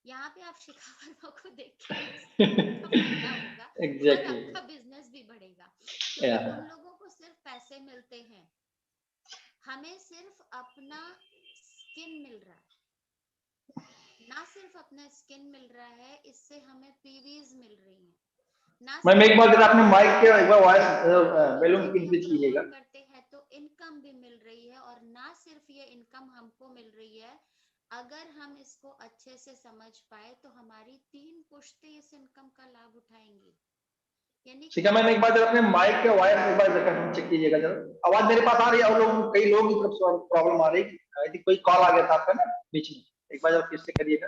यहाँ पे आप शिखा वर्मा को देख के आपका फायदा होगा और आपका बिजनेस भी बढ़ेगा, क्योंकि उन लोगों को सिर्फ पैसे मिलते हैं, हमें सिर्फ अपना स्किन मिल रहा है। ना सिर्फ अपना स्किन मिल रहा है, इससे हमें पीवीज मिल रही है। मैम एक बार जरा आपने माइक के एक बार वॉइस वॉल्यूम इंक्रीज कीजिएगा। करते हैं तो इनकम भी मिल रही है, और ना सिर्फ ये इनकम हमको मिल रही है, अगर हम इसको अच्छे से समझ पाए तो हमारी 3 पुश्तें इस इनकम का लाभ उठाएंगी। यानी ठीक है मैम, एक बार जरा अपने माइक के वॉइस एक बार जरा चेक कीजिएगा जरा, आवाज मेरे पास आ रही है और लोग कई लोगों की तरफ से प्रॉब्लम आ रही है। आई थिंक कोई कॉल आ गया था आपका ना बीच में, एक बार जरा फिर से करिएगा,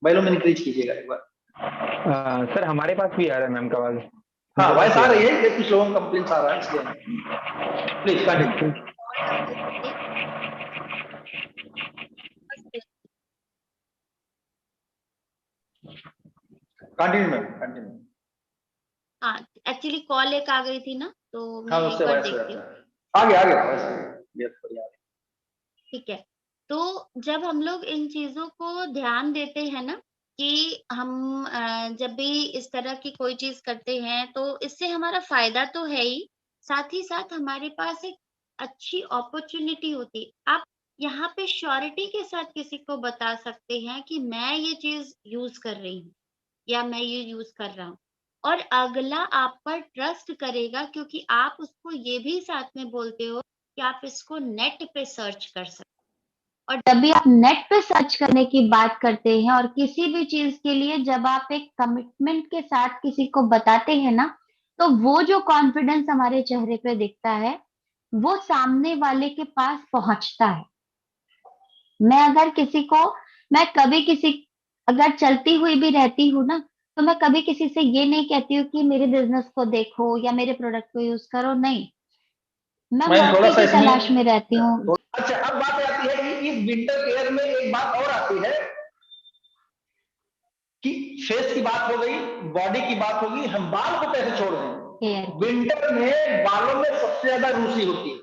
वॉल्यूम इंक्रीज कीजिएगा एक बार। सर हमारे पास भी आ रहा है मैम का आवाज। हाँ वॉइस आ रही है, कुछ लोगों का कंप्लेंट आ रहा है इसलिए please continue. Continue ma'am, continue. हाँ, एक्चुअली कॉल एक आ गई थी ना, तो मैं हाँ, एक बार देखती हूँ। आ गया। ठीक है। तो जब हम लोग इन चीजों को ध्यान देते हैं ना, कि हम जब भी इस तरह की कोई चीज करते हैं तो इससे हमारा फायदा तो है ही, साथ ही साथ हमारे पास एक अच्छी अपॉर्चुनिटी होती है। आप यहाँ पे श्योरिटी के साथ किसी को बता सकते हैं कि मैं ये चीज यूज कर रही हूँ या मैं ये यूज कर रहा हूँ, और अगला आप पर ट्रस्ट करेगा, क्योंकि आप उसको ये भी साथ में बोलते हो कि आप इसको नेट पे सर्च कर सकते। और जब भी आप नेट पे सर्च करने की बात करते हैं और किसी भी चीज के लिए जब आप एक कमिटमेंट के साथ किसी को बताते हैं ना, तो वो जो कॉन्फिडेंस हमारे चेहरे पे दिखता है वो सामने वाले के पास पहुंचता है। मैं कभी किसी अगर चलती हुई भी रहती हूँ ना, तो मैं कभी किसी से ये नहीं कहती हूँ कि मेरे बिजनेस को देखो या मेरे प्रोडक्ट को यूज करो, नहीं, मैं मौके की तलाश में रहती हूँ। अच्छा, अब बात आती है कि इस विंटर केयर में एक बात और आती है कि फेस की बात हो गई, बॉडी की बात होगी, हम बाल को कैसे छोड़ दें। विंटर में बालों में सबसे ज्यादा रूसी होती है।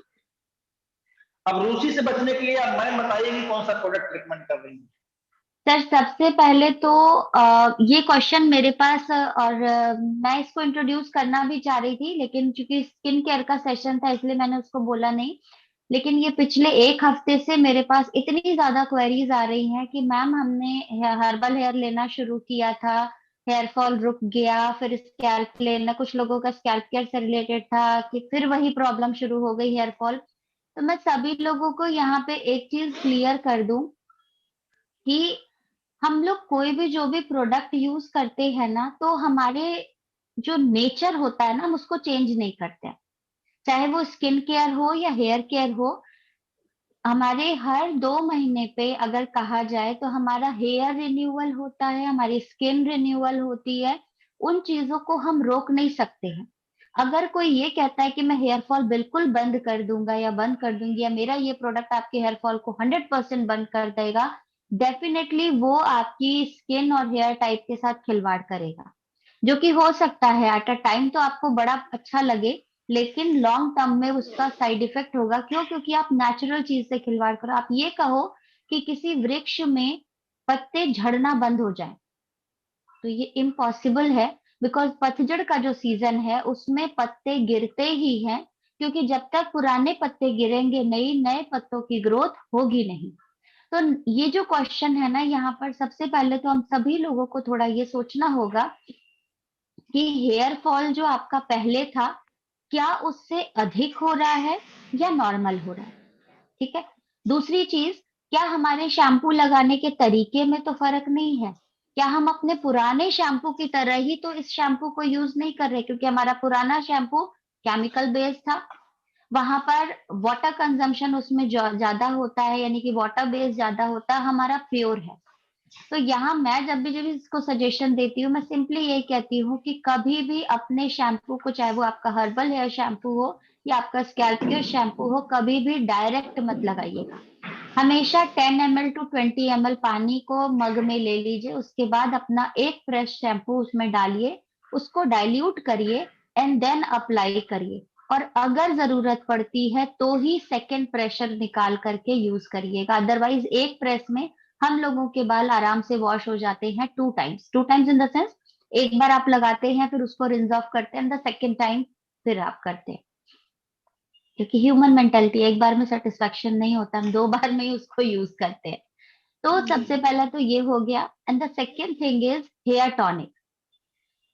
अब रूसी से बचने के लिए आप मैं बताइए कि कौन सा प्रोडक्ट रिकमेंड कर रही हैं। सर सबसे पहले तो ये क्वेश्चन मेरे पास और मैं इसको इंट्रोड्यूस करना भी चाह रही थी, लेकिन चूंकि स्किन केयर का सेशन था इसलिए मैंने उसको बोला नहीं। लेकिन ये पिछले एक हफ्ते से मेरे पास इतनी ज्यादा क्वेरीज आ रही हैं कि मैम हमने हर्बल हेयर लेना शुरू किया था, हेयर फॉल रुक गया, फिर स्कैल्प लेना, कुछ लोगों का स्कैल्प केयर से रिलेटेड था कि फिर वही प्रॉब्लम शुरू हो गई हेयर फॉल। तो मैं सभी लोगों को यहाँ पे एक चीज क्लियर कर दूं कि हम लोग कोई भी जो भी प्रोडक्ट यूज करते हैं ना, तो हमारे जो नेचर होता है ना, हम उसको चेंज नहीं करते हैं। चाहे वो स्किन केयर हो या हेयर केयर हो, हमारे हर 2 महीने पे अगर कहा जाए तो हमारा हेयर रिन्यूअल होता है, हमारी स्किन रिन्यूअल होती है। उन चीजों को हम रोक नहीं सकते हैं। अगर कोई ये कहता है कि मैं हेयर फॉल बिल्कुल बंद कर दूंगा या बंद कर दूंगी, या मेरा ये प्रोडक्ट आपके हेयर फॉल को 100% बंद कर देगा, डेफिनेटली वो आपकी स्किन और हेयर टाइप के साथ खिलवाड़ करेगा। जो कि हो सकता है एट अ टाइम तो आपको बड़ा अच्छा लगे, लेकिन लॉन्ग टर्म में उसका साइड इफेक्ट होगा। क्यों? क्योंकि आप नेचुरल चीज से खिलवाड़ करो। आप ये कहो कि किसी वृक्ष में पत्ते झड़ना बंद हो जाए, तो ये इम्पॉसिबल है। बिकॉज पतझड़ का जो सीजन है उसमें पत्ते गिरते ही हैं, क्योंकि जब तक पुराने पत्ते गिरेंगे नहीं, नए पत्तों की ग्रोथ होगी नहीं। तो ये जो क्वेश्चन है ना, यहाँ पर सबसे पहले तो हम सभी लोगों को थोड़ा ये सोचना होगा कि हेयर फॉल जो आपका पहले था, क्या उससे अधिक हो रहा है या नॉर्मल हो रहा है। ठीक है। दूसरी चीज, क्या हमारे शैम्पू लगाने के तरीके में तो फर्क नहीं है? क्या हम अपने पुराने शैम्पू की तरह ही तो इस शैम्पू को यूज नहीं कर रहे? क्योंकि हमारा पुराना शैम्पू केमिकल बेस्ड था, वहां पर वाटर कंजम्पशन उसमें ज्यादा होता है, यानी कि वाटर बेस्ड ज्यादा होता है, हमारा प्योर है। तो यहाँ मैं जब भी इसको सजेशन देती हूँ, मैं सिंपली ये कहती हूँ कि कभी भी अपने शैम्पू को, चाहे वो आपका हर्बल हेयर शैम्पू हो या आपका स्कैल्प केयर शैम्पू हो, कभी भी डायरेक्ट मत लगाइएगा। हमेशा 10 ml to 20 ml पानी को मग में ले लीजिए, उसके बाद अपना एक फ्रेश शैम्पू उसमें डालिए, उसको डाइल्यूट करिए एंड देन अप्लाई करिए। और अगर जरूरत पड़ती है तो ही सेकेंड प्रेशर निकाल करके यूज करिएगा। अदरवाइज एक प्रेस में हम लोगों के बाल आराम से वॉश हो जाते हैं 2 times. 2 times in the sense, एक बार आप लगाते हैं फिर उसको रिंज ऑफ करते हैं, द सेकेंड टाइम फिर आप करते हैं। क्योंकि ह्यूमन मेंटेलिटी, एक बार में सेटिस्फेक्शन नहीं होता, हम 2 बार में ही उसको यूज करते हैं। तो सबसे पहला तो ये हो गया। And the second thing is here tonic.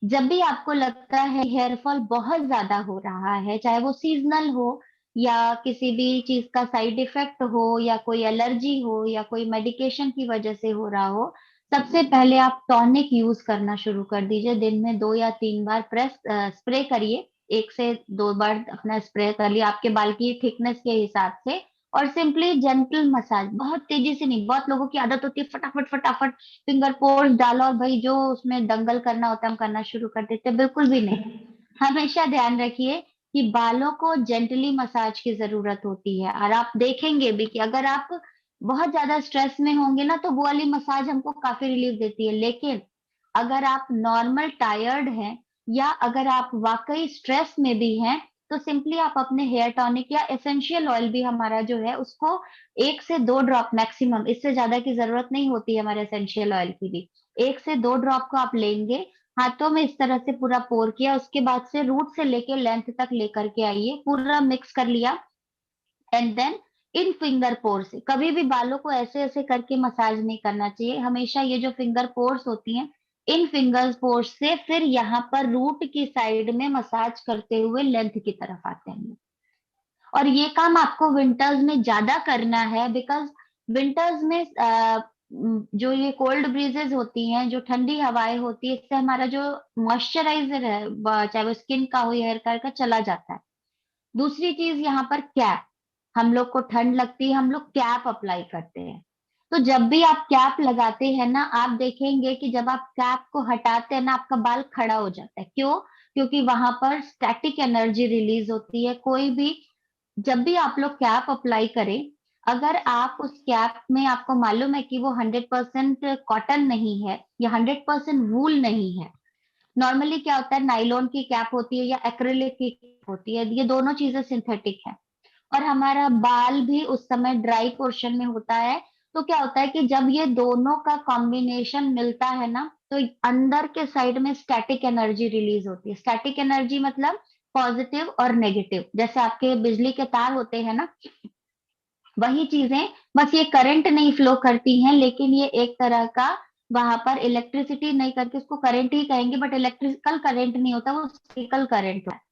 जब भी आपको लगता है हेयर फॉल बहुत ज्यादा हो रहा है, चाहे वो सीजनल हो या किसी भी चीज का साइड इफेक्ट हो या कोई एलर्जी हो या कोई मेडिकेशन की वजह से हो रहा हो, सबसे पहले आप टॉनिक यूज करना शुरू कर दीजिए। दिन में 2 या 3 बार प्रेस स्प्रे करिए, 1 से 2 बार अपना स्प्रे कर लिया आपके बाल की थिकनेस के हिसाब से। और सिंपली जेंटल मसाज, बहुत तेजी से नहीं। बहुत लोगों की आदत होती है फटाफट फटाफट फिंगर पोर्स डालो और भाई जो उसमें दंगल करना होता है हम करना शुरू कर देते हैं। बिल्कुल भी नहीं। हमेशा ध्यान रखिए कि बालों को जेंटली मसाज की जरूरत होती है। और आप देखेंगे भी कि अगर आप बहुत ज्यादा स्ट्रेस में होंगे ना, तो वो वाली मसाज हमको काफी रिलीफ देती है। लेकिन अगर आप नॉर्मल टायर्ड हैं या अगर आप वाकई स्ट्रेस में भी हैं, तो सिंपली आप अपने हेयर टॉनिक या एसेंशियल ऑयल भी हमारा जो है उसको 1 से 2 ड्रॉप मैक्सिमम, इससे ज्यादा की जरूरत नहीं होती है हमारे एसेंशियल ऑयल की भी। 1 से 2 ड्रॉप को आप लेंगे, हाथों में इस तरह से पूरा पोर किया, उसके बाद से रूट से लेके लेंथ तक लेकर के आइए, पूरा मिक्स कर लिया। एंड देन इन फिंगर पोर से कभी भी बालों को ऐसे ऐसे करके मसाज नहीं करना चाहिए। हमेशा ये जो फिंगर पोर्स होती हैं, इन फिंगर पोर्स से फिर यहाँ पर रूट की साइड में मसाज करते हुए लेंथ की तरफ आते हैं। और ये काम आपको विंटर्स में ज्यादा करना है, बिकॉज विंटर्स में जो ये कोल्ड ब्रीजेस होती हैं, जो ठंडी हवाएं होती है, इससे हमारा जो मॉइस्चराइजर है, चाहे वो स्किन का हो या हेयर का चला जाता है। दूसरी चीज यहाँ पर कैप, हम लोग को ठंड लगती है, हम लोग कैप अप्लाई करते हैं। तो जब भी आप कैप लगाते हैं ना, आप देखेंगे कि जब आप कैप को हटाते हैं ना, आपका बाल खड़ा हो जाता है। क्यों? क्योंकि वहां पर स्टैटिक एनर्जी रिलीज होती है। कोई भी, जब भी आप लोग कैप अप्लाई करें, अगर आप उस कैप में आपको मालूम है कि वो 100% कॉटन नहीं है या 100% वूल नहीं है। नॉर्मली क्या होता है, नाइलॉन की कैप होती है या एक्रिलिक की कैप होती है, ये दोनों चीजें सिंथेटिक है। और हमारा बाल भी उस समय ड्राई पोर्शन में होता है। तो क्या होता है कि जब ये दोनों का कॉम्बिनेशन मिलता है ना, तो अंदर के साइड में स्टैटिक एनर्जी रिलीज होती है। स्टैटिक एनर्जी मतलब पॉजिटिव और नेगेटिव। जैसे आपके बिजली के तार होते हैं ना, वही चीजें, बस ये करंट नहीं फ्लो करती हैं, लेकिन ये एक तरह का वहां पर इलेक्ट्रिसिटी नहीं करके उसको करंट ही कहेंगे, बट इलेक्ट्रिकल करंट नहीं होता, वो इलेक्ट्रिकल करंट होता है।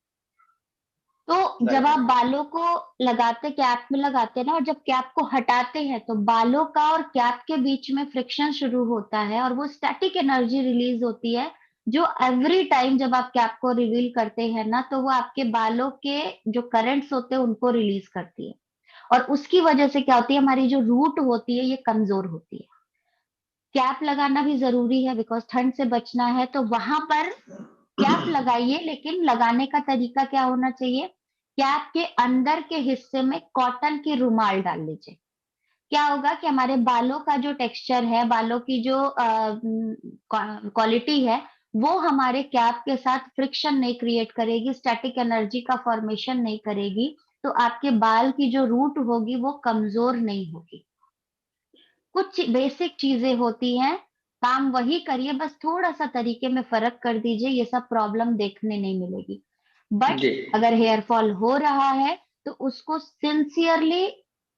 तो जब आप राइट। बालों को लगाते, कैप में लगाते हैं ना, और जब कैप को हटाते हैं तो बालों का और कैप के बीच में फ्रिक्शन शुरू होता है, और वो स्टैटिक एनर्जी रिलीज होती है, जो एवरी टाइम जब आप कैप को रिवील करते हैं ना, तो वो आपके बालों के जो करंट्स होते हैं उनको रिलीज करती है। और उसकी वजह से क्या होती है, हमारी जो रूट होती है ये कमजोर होती है। कैप लगाना भी जरूरी है, बिकॉज ठंड से बचना है, तो वहां पर कैप लगाइए, लेकिन लगाने का तरीका क्या होना चाहिए, कैप के अंदर के हिस्से में कॉटन की रुमाल डाल लीजिए। क्या होगा कि हमारे बालों का जो टेक्सचर है, बालों की जो क्वालिटी है, वो हमारे कैप के साथ फ्रिक्शन नहीं क्रिएट करेगी, स्टैटिक एनर्जी का फॉर्मेशन नहीं करेगी, तो आपके बाल की जो रूट होगी वो कमजोर नहीं होगी। कुछ बेसिक चीजें होती हैं, काम वही करिए, बस थोड़ा सा तरीके में फर्क कर दीजिए, ये सब प्रॉब्लम देखने नहीं मिलेगी। बट जी। अगर हेयर फॉल हो रहा है तो उसको सिंसियरली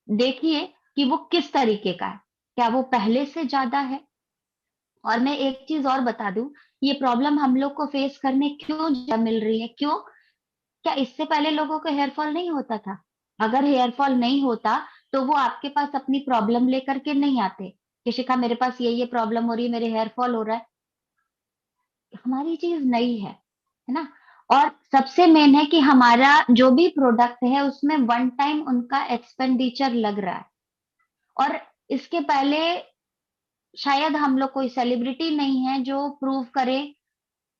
देखिए कि वो किस तरीके का है, क्या वो पहले से ज्यादा है। और मैं एक चीज और बता दूं, ये प्रॉब्लम हम लोग को फेस करने क्यों ज्यादा मिल रही है, क्यों, क्या इससे पहले लोगों को हेयर फॉल नहीं होता था? अगर हेयर फॉल नहीं होता तो वो आपके पास अपनी प्रॉब्लम लेकर के नहीं आते कि शिखा मेरे पास ये प्रॉब्लम हो रही है, मेरे हेयर फॉल हो रहा है। हमारी चीज नई है ना। और सबसे मेन है कि हमारा जो भी प्रोडक्ट है उसमें वन टाइम उनका एक्सपेंडिचर लग रहा है। और इसके पहले शायद हम लोग कोई सेलिब्रिटी नहीं है जो प्रूव करे।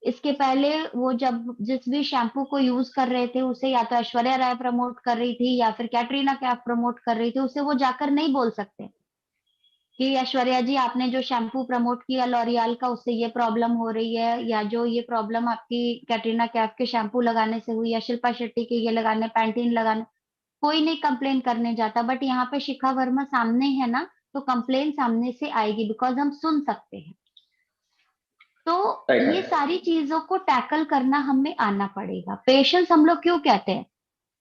इसके पहले वो जब जिस भी शैम्पू को यूज कर रहे थे उसे या तो ऐश्वर्या राय प्रमोट कर रही थी या फिर कैटरीना कैफ प्रमोट कर रही थी, उसे वो जाकर नहीं बोल सकते कि ऐश्वर्या जी आपने जो शैम्पू प्रमोट किया लॉरियल का उससे ये प्रॉब्लम हो रही है, या जो ये प्रॉब्लम आपकी कैटरीना कैफ के शैम्पू लगाने से हुई, या शिल्पा शेट्टी के ये लगाने, पैंटीन लगाने, कोई नहीं कंप्लेन करने जाता। बट यहाँ पे शिखा वर्मा सामने है ना, तो कंप्लेन सामने से आएगी, बिकॉज हम सुन सकते हैं। तो राइट ये है। सारी चीजों को टैकल करना हमें आना पड़ेगा। पेशेंस हम लोग क्यों कहते हैं,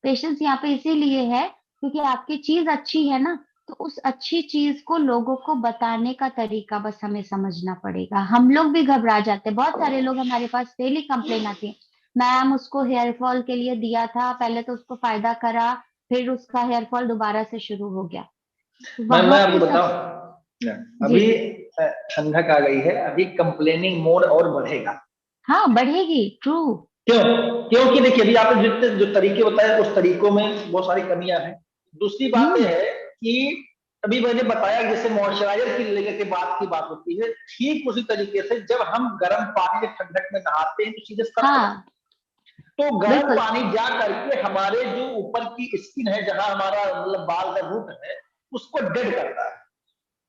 पेशेंस यहाँ पे इसीलिए है क्योंकि आपकी चीज अच्छी है ना, तो उस अच्छी चीज को लोगों को बताने का तरीका बस हमें समझना पड़ेगा। हम लोग भी घबरा जाते हैं, बहुत सारे लोग हमारे पास डेली कंप्लेन आती है, मैम उसको हेयर फॉल के लिए दिया था, पहले तो उसको फायदा करा, फिर उसका हेयर फॉल दोबारा से शुरू हो गया। मैं वहां आपको पे सब। बताऊं, जी अभी जी। ठंडक आ गई है, अभी कंप्लेनिंग मोड और बढ़ेगा। हाँ बढ़ेगी, ट्रू। क्यों? क्योंकि देखिए अभी आपने जितने जो तरीके बताए उस तरीकों में बहुत सारी कमियां हैं। दूसरी बात यह हम्म। है कि अभी मैंने बताया जैसे मॉइस्चराइजर की लेकर के बात की बात होती है, ठीक उसी तरीके से जब हम गर्म पानी से ठंडक में नहाते हैं तो सीधे सर पे लगता हाँ है। तो गर्म बिल्कुल। पानी जा करके हमारे जो ऊपर की स्किन है, जहां हमारा मतलब बाल का रूट है, उसको डेड करता है।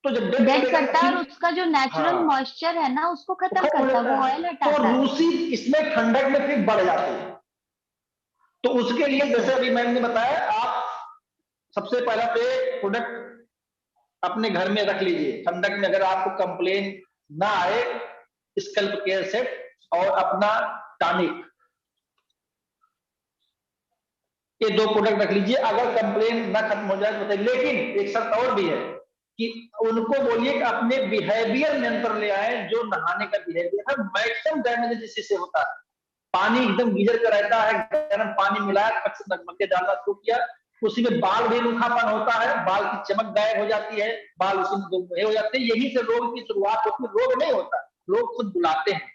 तो जब डेड डेड करेगा तो करता है, और फिर, उसका जो नेचुरल हाँ, मॉइस्चर है ना उसको वो खत्म खत्म हो करता है, जाता वो है। ऑयल तो हटाता है। रूसी इसमें ठंडक में फिर बढ़ जाती है। तो उसके लिए जैसे यस। अभी मैंने बताया, आप सबसे पहला पे प्रोडक्ट अपने घर में रख लीजिए ठंडक में, अगर आपको कंप्लेन ना आए, स्कल्प केयर सेट और अपना टॉनिक, ये दो प्रोडक्ट रख लीजिए। अगर कंप्लेन ना खत्म हो जाए तो बताइए, लेकिन एक शर्त और भी है कि उनको बोलिए कि अपने बिहेवियर नियंत्रण ले आए। जो नहाने का बिहेवियर है, मैक्सिमम डैमेज इसी से होता है। पानी एकदम गीजर का रहता है, गर्म पानी मिलाया, फट से नकमके डालना शुरू किया, उसी में बाल भी रूखापन होता है, बाल की चमक गायब हो जाती है, बाल उसी में दुबले हो जाते हैं। यही से रोग की शुरुआत होती है। रोग नहीं होता, लोग खुद बुलाते हैं।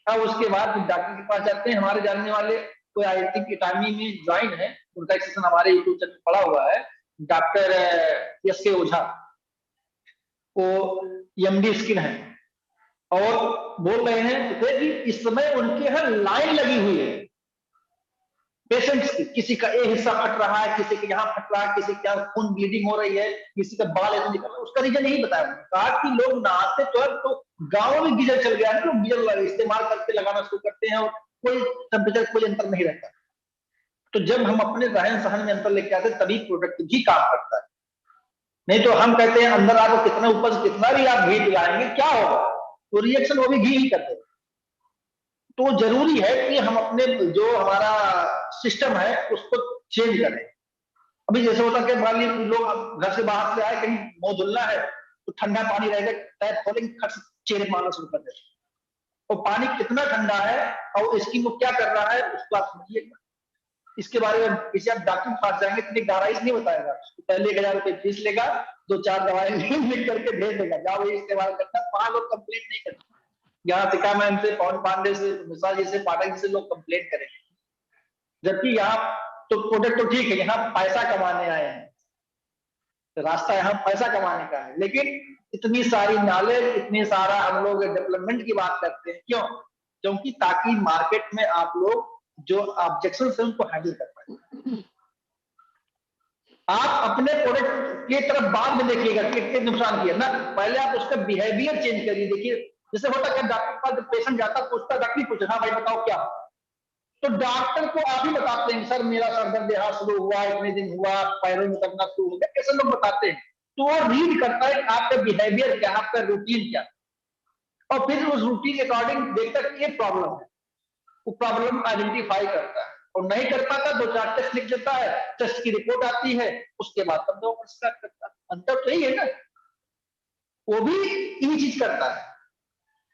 अब उसके बाद डॉक्टर के पास जाते हैं। हमारे जानने वाले कोई आईआईटी की टाइमी में ज्वाइन है, उनका एक सेशन हमारे यूट्यूब चैनल पड़ा हुआ है, डॉक्टर एस के ओझा, वो एमडी स्किन है, और बोल रहे हैं कि इस समय उनके यहाँ लाइन लगी हुई है पेशेंट्स की। किसी का ए हिस्सा फट रहा है, किसी के यहाँ फट रहा है, किसी के यहाँ खून ब्लीडिंग हो रही है, किसी का बाल ऐसे निकल रहा है। उसका रीजन यही बताया उन्होंने, कहा कि लोग नहाते तो गाँव में गीजर चल गया है, लोग गीजर इस्तेमाल करके लगाना शुरू करते हैं, और कोई टेम्परेचर कोई अंतर नहीं रहता। तो जब हम अपने रहन सहन में अंतर लेके आते तभी प्रोडक्ट भी काम करता है। नहीं तो हम कहते हैं अंदर आपको कितना ऊपर से कितना भी आप घी पिलाएंगे क्या होगा, तो रिएक्शन वो भी घी ही करते हैं। तो जरूरी है कि हम अपने जो हमारा सिस्टम है उसको चेंज करें। अभी जैसे होता है कि मान ली लोग घर से बाहर से आए, कहीं मुंह धुलना है तो ठंडा पानी रहेगा, पैर खोलेंगे, खट से चेहरे मारना शुरू कर देते, और पानी कितना ठंडा है और स्किन को क्या कर रहा है उसको आप समझिएगा। इसके बारे में किसी आप डॉक्टर के पास जाएंगे इतनी गहराई से नहीं बताएगा, पहले 1,000 रुपए फीस लेगा, 2-4 दवाएं लिख करके भेज देगा, जाओ ये इस्तेमाल करना। वहां लोग कंप्लेंट नहीं करते। यहाँ सिका मैन से, पवन पांडे से, मिश्रा जी से, पाठक जी से लोग कंप्लेंट करेंगे, जबकि यहाँ तो प्रोडक्ट तो ठीक है, यहाँ पैसा कमाने आए हैं, रास्ता यहाँ पैसा कमाने का है, लेकिन इतनी सारी नॉलेज, इतनी सारा हम लोग डेवलपमेंट की बात करते हैं, क्यों? क्योंकि ताकि मार्केट में आप लोग जो ऑब्जेक्शन है उनको हैंडल कर पाए। आप अपने प्रोडक्ट की तरफ बाद में देखिएगा कि नुकसान किया ना, पहले आप उसका बिहेवियर चेंज करिए। देखिए जैसे होता क्या, डॉक्टर के पास जब पेशेंट जाता है पूछता, डॉक्टर नहीं पूछा, हाँ भाई बताओ क्या, तो डॉक्टर को आप ही बताते हैं सर मेरा सर दर्द यहाँ शुरू हुआ, इतने दिन हुआ, पैरों में दर्द शुरू हो गया, ऐसे लोग बताते हैं। तो वो रीड करता है आपका बिहेवियर क्या, आपका रूटीन क्या, और फिर उस रूटीन के अकॉर्डिंग देखता है ये प्रॉब्लम है, वो प्रॉब्लम आइडेंटिफाई करता है, और नहीं कर पाता 2-4 टेस्ट लिख देता है, टेस्ट की रिपोर्ट आती है, उसके बाद तब दवा स्टार्ट करता है। अंतर तो यही है ना, वो भी यही चीज करता है,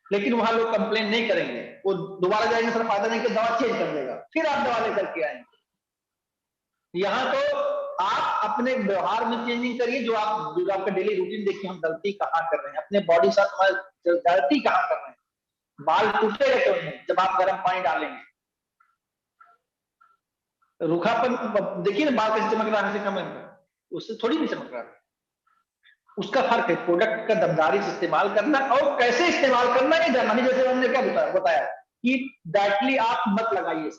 लेकिन वहां लोग कंप्लेन नहीं करेंगे, वो दोबारा जाएंगे, सर फायदा नहीं कि दवा चेंज कर देगा, फिर आप दवा लेकर के आएंगे। यहाँ तो आप अपने व्यवहार में चेंजिंग करिए, जो आपका डेली रूटीन देखिए, हम गलती कहाँ कर रहे हैं, अपने बॉडी साथ हमारे गलती कहाँ कर रहे हैं। बाल टूटेगा क्यों नहीं? जब आप गर्म पानी डालेंगे, रूखापन देखिए ना, बाल कैसे चमक रहा है, कम उससे थोड़ी नहीं चमक रहा है। उसका फर्क है प्रोडक्ट का दमदारी से इस्तेमाल करना और कैसे इस्तेमाल करना ये जानना। जैसे हमने क्या बताया कि डायरेक्टली आप मत लगाइए,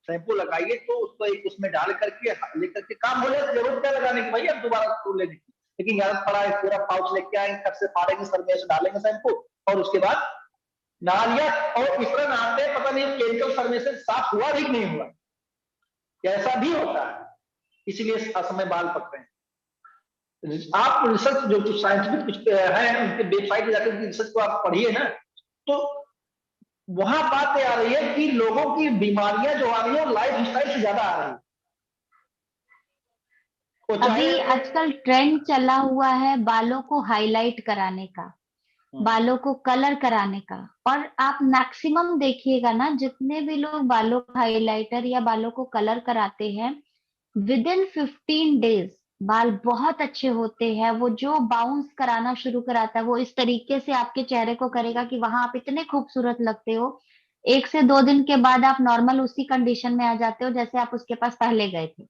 शैम्पू लगाइए तो उसको एक उसमें डाल करके लेकर के काम हो जाए, जरूरत क्या लगाने की भाई, अब दोबारा तो लेने की, लेकिन यार पड़ा है पूरा पाउच लेके आएंगे, खट से फाड़ेंगे, सर में डालेंगे शैम्पू, और उसके बाद नहा लिया, और इस तरह नहाते पता नहीं केमिकल सर में से साफ हुआ भी नहीं हुआ, ऐसा भी होता है, इसलिए असमय बाल पक रहे हैं। आप रिसर्च जो साइंटिफिक कुछ है उनके वेबसाइट पे जाकर रिसर्च को आप पढ़िए ना, तो वहां बात आ रही है कि लोगों की बीमारियां जो आ रही है लाइफ स्टाइल से ज्यादा आ रही है। अभी आजकल ट्रेंड चला हुआ है बालों को हाईलाइट कराने का, बालों को कलर कराने का, और आप मैक्सिमम देखिएगा ना, जितने भी लोग बालों को हाईलाइटर या बालों को कलर कराते हैं, विद इन 15 डेज बाल बहुत अच्छे होते हैं। वो जो बाउंस कराना शुरू कराता है, वो इस तरीके से आपके चेहरे को करेगा कि वहां आप इतने खूबसूरत लगते हो, 1 से 2 दिन के बाद आप नॉर्मल उसी कंडीशन में आ जाते हो जैसे आप उसके पास पहले गए थे।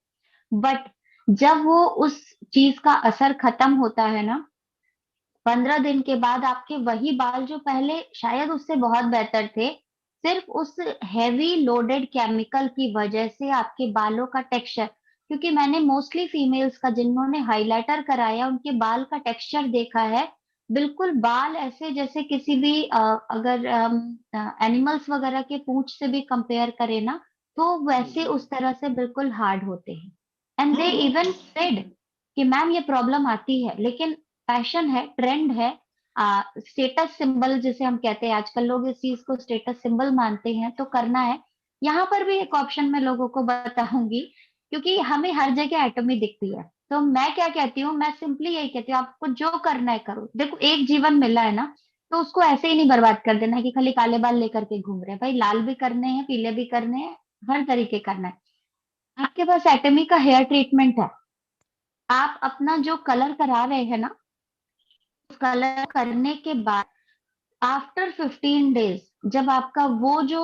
बट जब वो उस चीज का असर खत्म होता है ना, 15 दिन के बाद आपके वही बाल जो पहले शायद उससे बहुत बेहतर थे, सिर्फ उस हैवी लोडेड केमिकल की वजह से आपके बालों का टेक्सचर, क्योंकि मैंने मोस्टली फीमेल्स का जिन्होंने हाइलाइटर कराया उनके बाल का टेक्सचर देखा है, बिल्कुल बाल ऐसे जैसे किसी भी अगर एनिमल्स वगैरह के पूंछ से भी कंपेयर करें ना, तो वैसे उस तरह से बिल्कुल हार्ड होते हैं। एंड दे इवन सेड कि मैम ये प्रॉब्लम आती है, लेकिन फैशन है, ट्रेंड है, स्टेटस सिंबल जिसे हम कहते हैं, आजकल लोग इस चीज को स्टेटस सिंबल मानते हैं, तो करना है। यहाँ पर भी एक ऑप्शन मैं लोगों को बताऊंगी, क्योंकि हमें हर जगह एटमी दिखती है, तो मैं क्या कहती हूँ, मैं सिंपली यही कहती हूँ, आपको जो करना है करो। देखो एक जीवन मिला है ना, तो उसको ऐसे ही नहीं बर्बाद कर देना कि खाली काले बाल लेकर के घूम रहे हैं। भाई लाल भी करने हैं, पीले भी करने हैं, हर तरीके करना है। आपके पास एटमी का हेयर ट्रीटमेंट है, आप अपना जो कलर करा रहे हैं ना, कलर करने के बाद आफ्टर 15 डेज जब आपका वो जो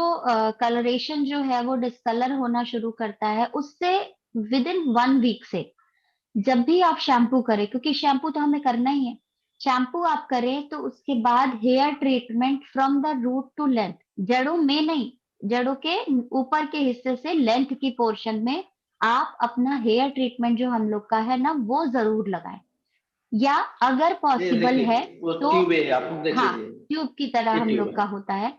कलरेशन जो है वो डिस्कलर होना शुरू करता है, उससे विद इन 1 वीक से जब भी आप शैम्पू करें, क्योंकि शैम्पू तो हमें करना ही है, शैम्पू आप करें तो उसके बाद hair treatment from the root to length, जड़ों में नहीं, जड़ों के ऊपर के हिस्से से लेंथ की पोर्शन में आप अपना हेयर ट्रीटमेंट जो हम लोग का है ना वो जरूर लगाएं, या अगर पॉसिबल है तो हाँ, ट्यूब की तरह हम लोग का होता है,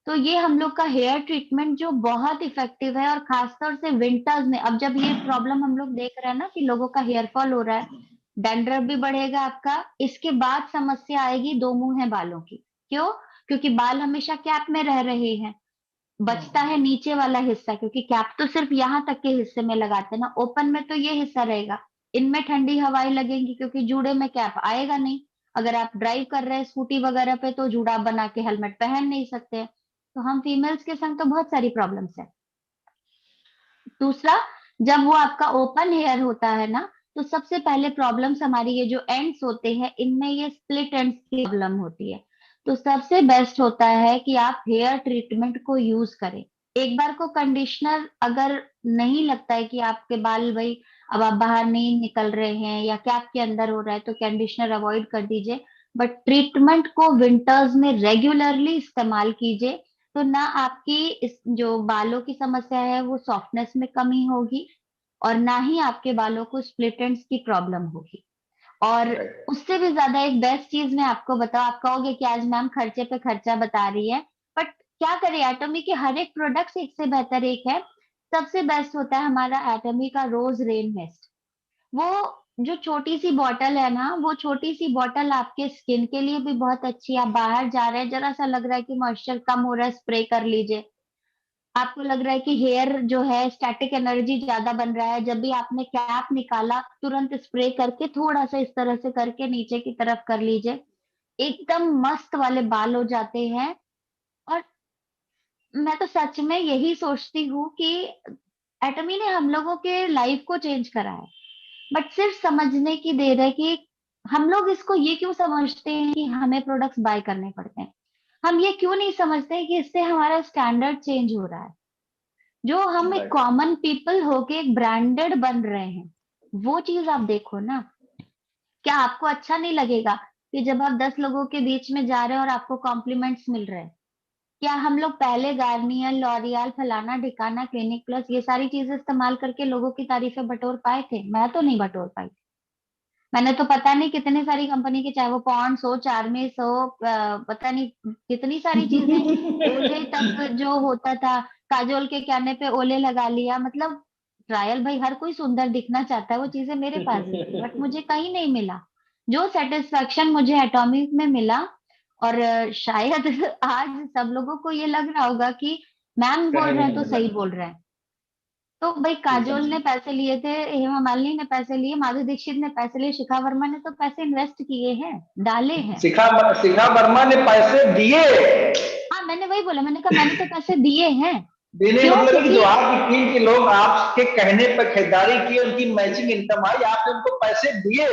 तो ये हम लोग का हेयर ट्रीटमेंट जो बहुत इफेक्टिव है। और खासतौर से विंटर्स में, अब जब ये प्रॉब्लम हम लोग देख रहे हैं ना कि लोगों का हेयर फॉल हो रहा है, डैंड्रफ भी बढ़ेगा आपका, इसके बाद समस्या आएगी 2 मुंह है बालों की। क्यों? क्योंकि बाल हमेशा कैप में रह रहे हैं, बचता है नीचे वाला हिस्सा, क्योंकि कैप तो सिर्फ यहाँ तक के हिस्से में लगाते हैं ना, ओपन में तो ये हिस्सा रहेगा, इनमें ठंडी हवाएं लगेंगी क्योंकि जूड़े में कैप आएगा नहीं। अगर आप ड्राइव कर रहे हैं स्कूटी वगैरह पे तो जूड़ा बना के हेलमेट पहन नहीं सकते। तो हम फीमेल्स के संग तो बहुत सारी प्रॉब्लम्स है। दूसरा, जब वो आपका ओपन हेयर होता है ना, तो सबसे पहले प्रॉब्लम्स हमारी ये जो एंड्स होते हैं इनमें ये स्प्लिट एंड्स की प्रॉब्लम होती है। तो सबसे बेस्ट होता है कि आप हेयर ट्रीटमेंट को यूज करें। एक बार को कंडीशनर अगर नहीं लगता है कि आपके बाल भाई अब आप बाहर नहीं निकल रहे हैं या कैप के अंदर हो रहा है तो कंडीशनर अवॉइड कर दीजिए, बट ट्रीटमेंट को विंटर्स में रेगुलरली इस्तेमाल कीजिए। तो ना आपकी इस जो बालों की समस्या है वो सॉफ्टनेस में कमी होगी और ना ही आपके बालों को स्प्लिट एंड्स की प्रॉब्लम होगी। और उससे भी ज्यादा एक बेस्ट चीज मैं आपको बताऊं, आप कहोगे कि आज मैम खर्चे पे खर्चा बता रही है, बट क्या करें, एटॉमी के हर एक प्रोडक्ट एक से बेहतर एक है। सबसे बेस्ट होता है हमारा एटॉमी का रोज रेन मिस्ट। वो जो छोटी सी बॉटल है ना, वो छोटी सी बॉटल आपके स्किन के लिए भी बहुत अच्छी है। आप बाहर जा रहे हैं, जरा सा लग रहा है कि मॉइस्चर कम हो रहा है, स्प्रे कर लीजिए। आपको लग रहा है कि हेयर जो है स्टैटिक एनर्जी ज्यादा बन रहा है, जब भी आपने कैप निकाला तुरंत स्प्रे करके थोड़ा सा इस तरह से करके नीचे की तरफ कर लीजिए, एकदम मस्त वाले बाल हो जाते हैं। और मैं तो सच में यही सोचती हूँ कि एटमी ने हम लोगों के लाइफ को चेंज करा है, बट सिर्फ समझने की देर है कि हम लोग इसको ये क्यों समझते हैं कि हमें प्रोडक्ट्स बाय करने पड़ते हैं। हम ये क्यों नहीं समझते कि इससे हमारा स्टैंडर्ड चेंज हो रहा है। जो हम एक कॉमन पीपल होके एक ब्रांडेड बन रहे हैं, वो चीज आप देखो ना। क्या आपको अच्छा नहीं लगेगा कि जब आप 10 लोगों के बीच में जा रहे हैं और आपको कॉम्प्लीमेंट्स मिल रहे हैं? क्या हम लोग पहले गार्नियर, लॉरियल, फलाना ढिकाना, क्लिनिक प्लस ये सारी चीजें इस्तेमाल करके लोगों की तारीफें बटोर पाए थे? मैं तो नहीं बटोर पाई। मैंने तो पता नहीं कितने सारी कंपनी के, चाहे वो पॉन्ड्स हो, चार्मिस हो, पता नहीं कितनी सारी चीजें, ओले तक जो होता था, काजोल के कहने पे ओले लगा लिया। मतलब ट्रायल, भाई हर कोई सुंदर दिखना चाहता है, वो चीजें मेरे पास भी थी बट मुझे कहीं नहीं मिला जो सेटिस्फेक्शन मुझे एटॉमिक में मिला। और शायद आज सब लोगों को ये लग रहा होगा कि मैम बोल कहीं रहे हैं नहीं तो मिला। सही बोल रहे हैं। तो भाई एकदम काजोल ने सही। पैसे लिए थे, हेमा मालिनी ने पैसे लिए, माधुरी दीक्षित ने पैसे लिए, शिखा वर्मा ने तो पैसे इन्वेस्ट किए हैं, डाले हैं। शिखा वर्मा ने पैसे दिए। हाँ, मैंने वही बोला, मैंने कहा मैंने तो पैसे दिए हैं। देने क्यों? मतलब है कि जो क्योंकि आपकी टीम के लोग आपके कहने पर खरीदारी किए, उनकी मैचिंग इनकम आई, आपने उनको पैसे दिए,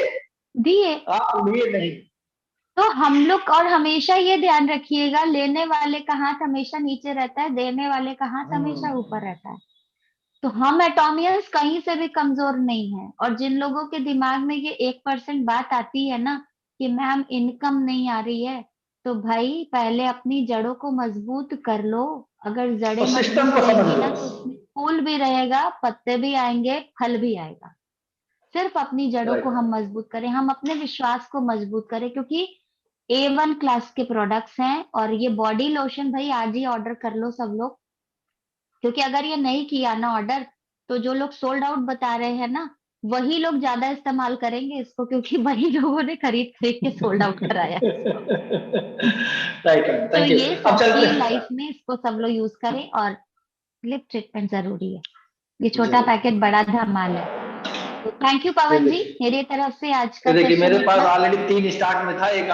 दिए। आप लिए नहीं। तो हम लोग, और हमेशा ये ध्यान रखिएगा, लेने वाले का हाथ हमेशा नीचे रहता है, देने वाले का हाथ हमेशा ऊपर रहता है। तो हम एटॉमियंस कहीं से भी कमजोर नहीं है। और जिन लोगों के दिमाग में ये 1% बात आती है ना कि मैम इनकम नहीं आ रही है, तो भाई पहले अपनी जड़ों को मजबूत कर लो। अगर जड़ें और सिस्टम मजबूत को समझ रहेंगी लो। ना तो उसमें फूल भी रहेगा, पत्ते भी आएंगे, फल भी आएगा। सिर्फ अपनी जड़ों को राइट। हम मजबूत करें, हम अपने विश्वास को मजबूत करें, क्योंकि A1 क्लास के प्रोडक्ट्स हैं। और ये बॉडी लोशन भाई आज ही ऑर्डर कर लो सब लोग, क्योंकि अगर ये नहीं किया ना ऑर्डर, तो जो लोग सोल्ड आउट बता रहे हैं ना, वही लोग ज्यादा इस्तेमाल करेंगे इसको, क्योंकि वही लोगों ने खरीद खरीद के सोल्ड आउट कराया इसको। राइट, तो थैंक यू। ये अब चलते सबकी हैं। लाइफ में इसको सब लोग यूज करें। और लिप ट्रीटमेंट जरूरी है, ये छोटा जरूर। पैकेट बड़ा धमाल है। तो थैंक यू ये पवन जी, देखिए, मेरी तरफ से आज ये का देखिए सेशन मेरे पास इतना। ऑलरेडी 3 स्टॉक में था, एक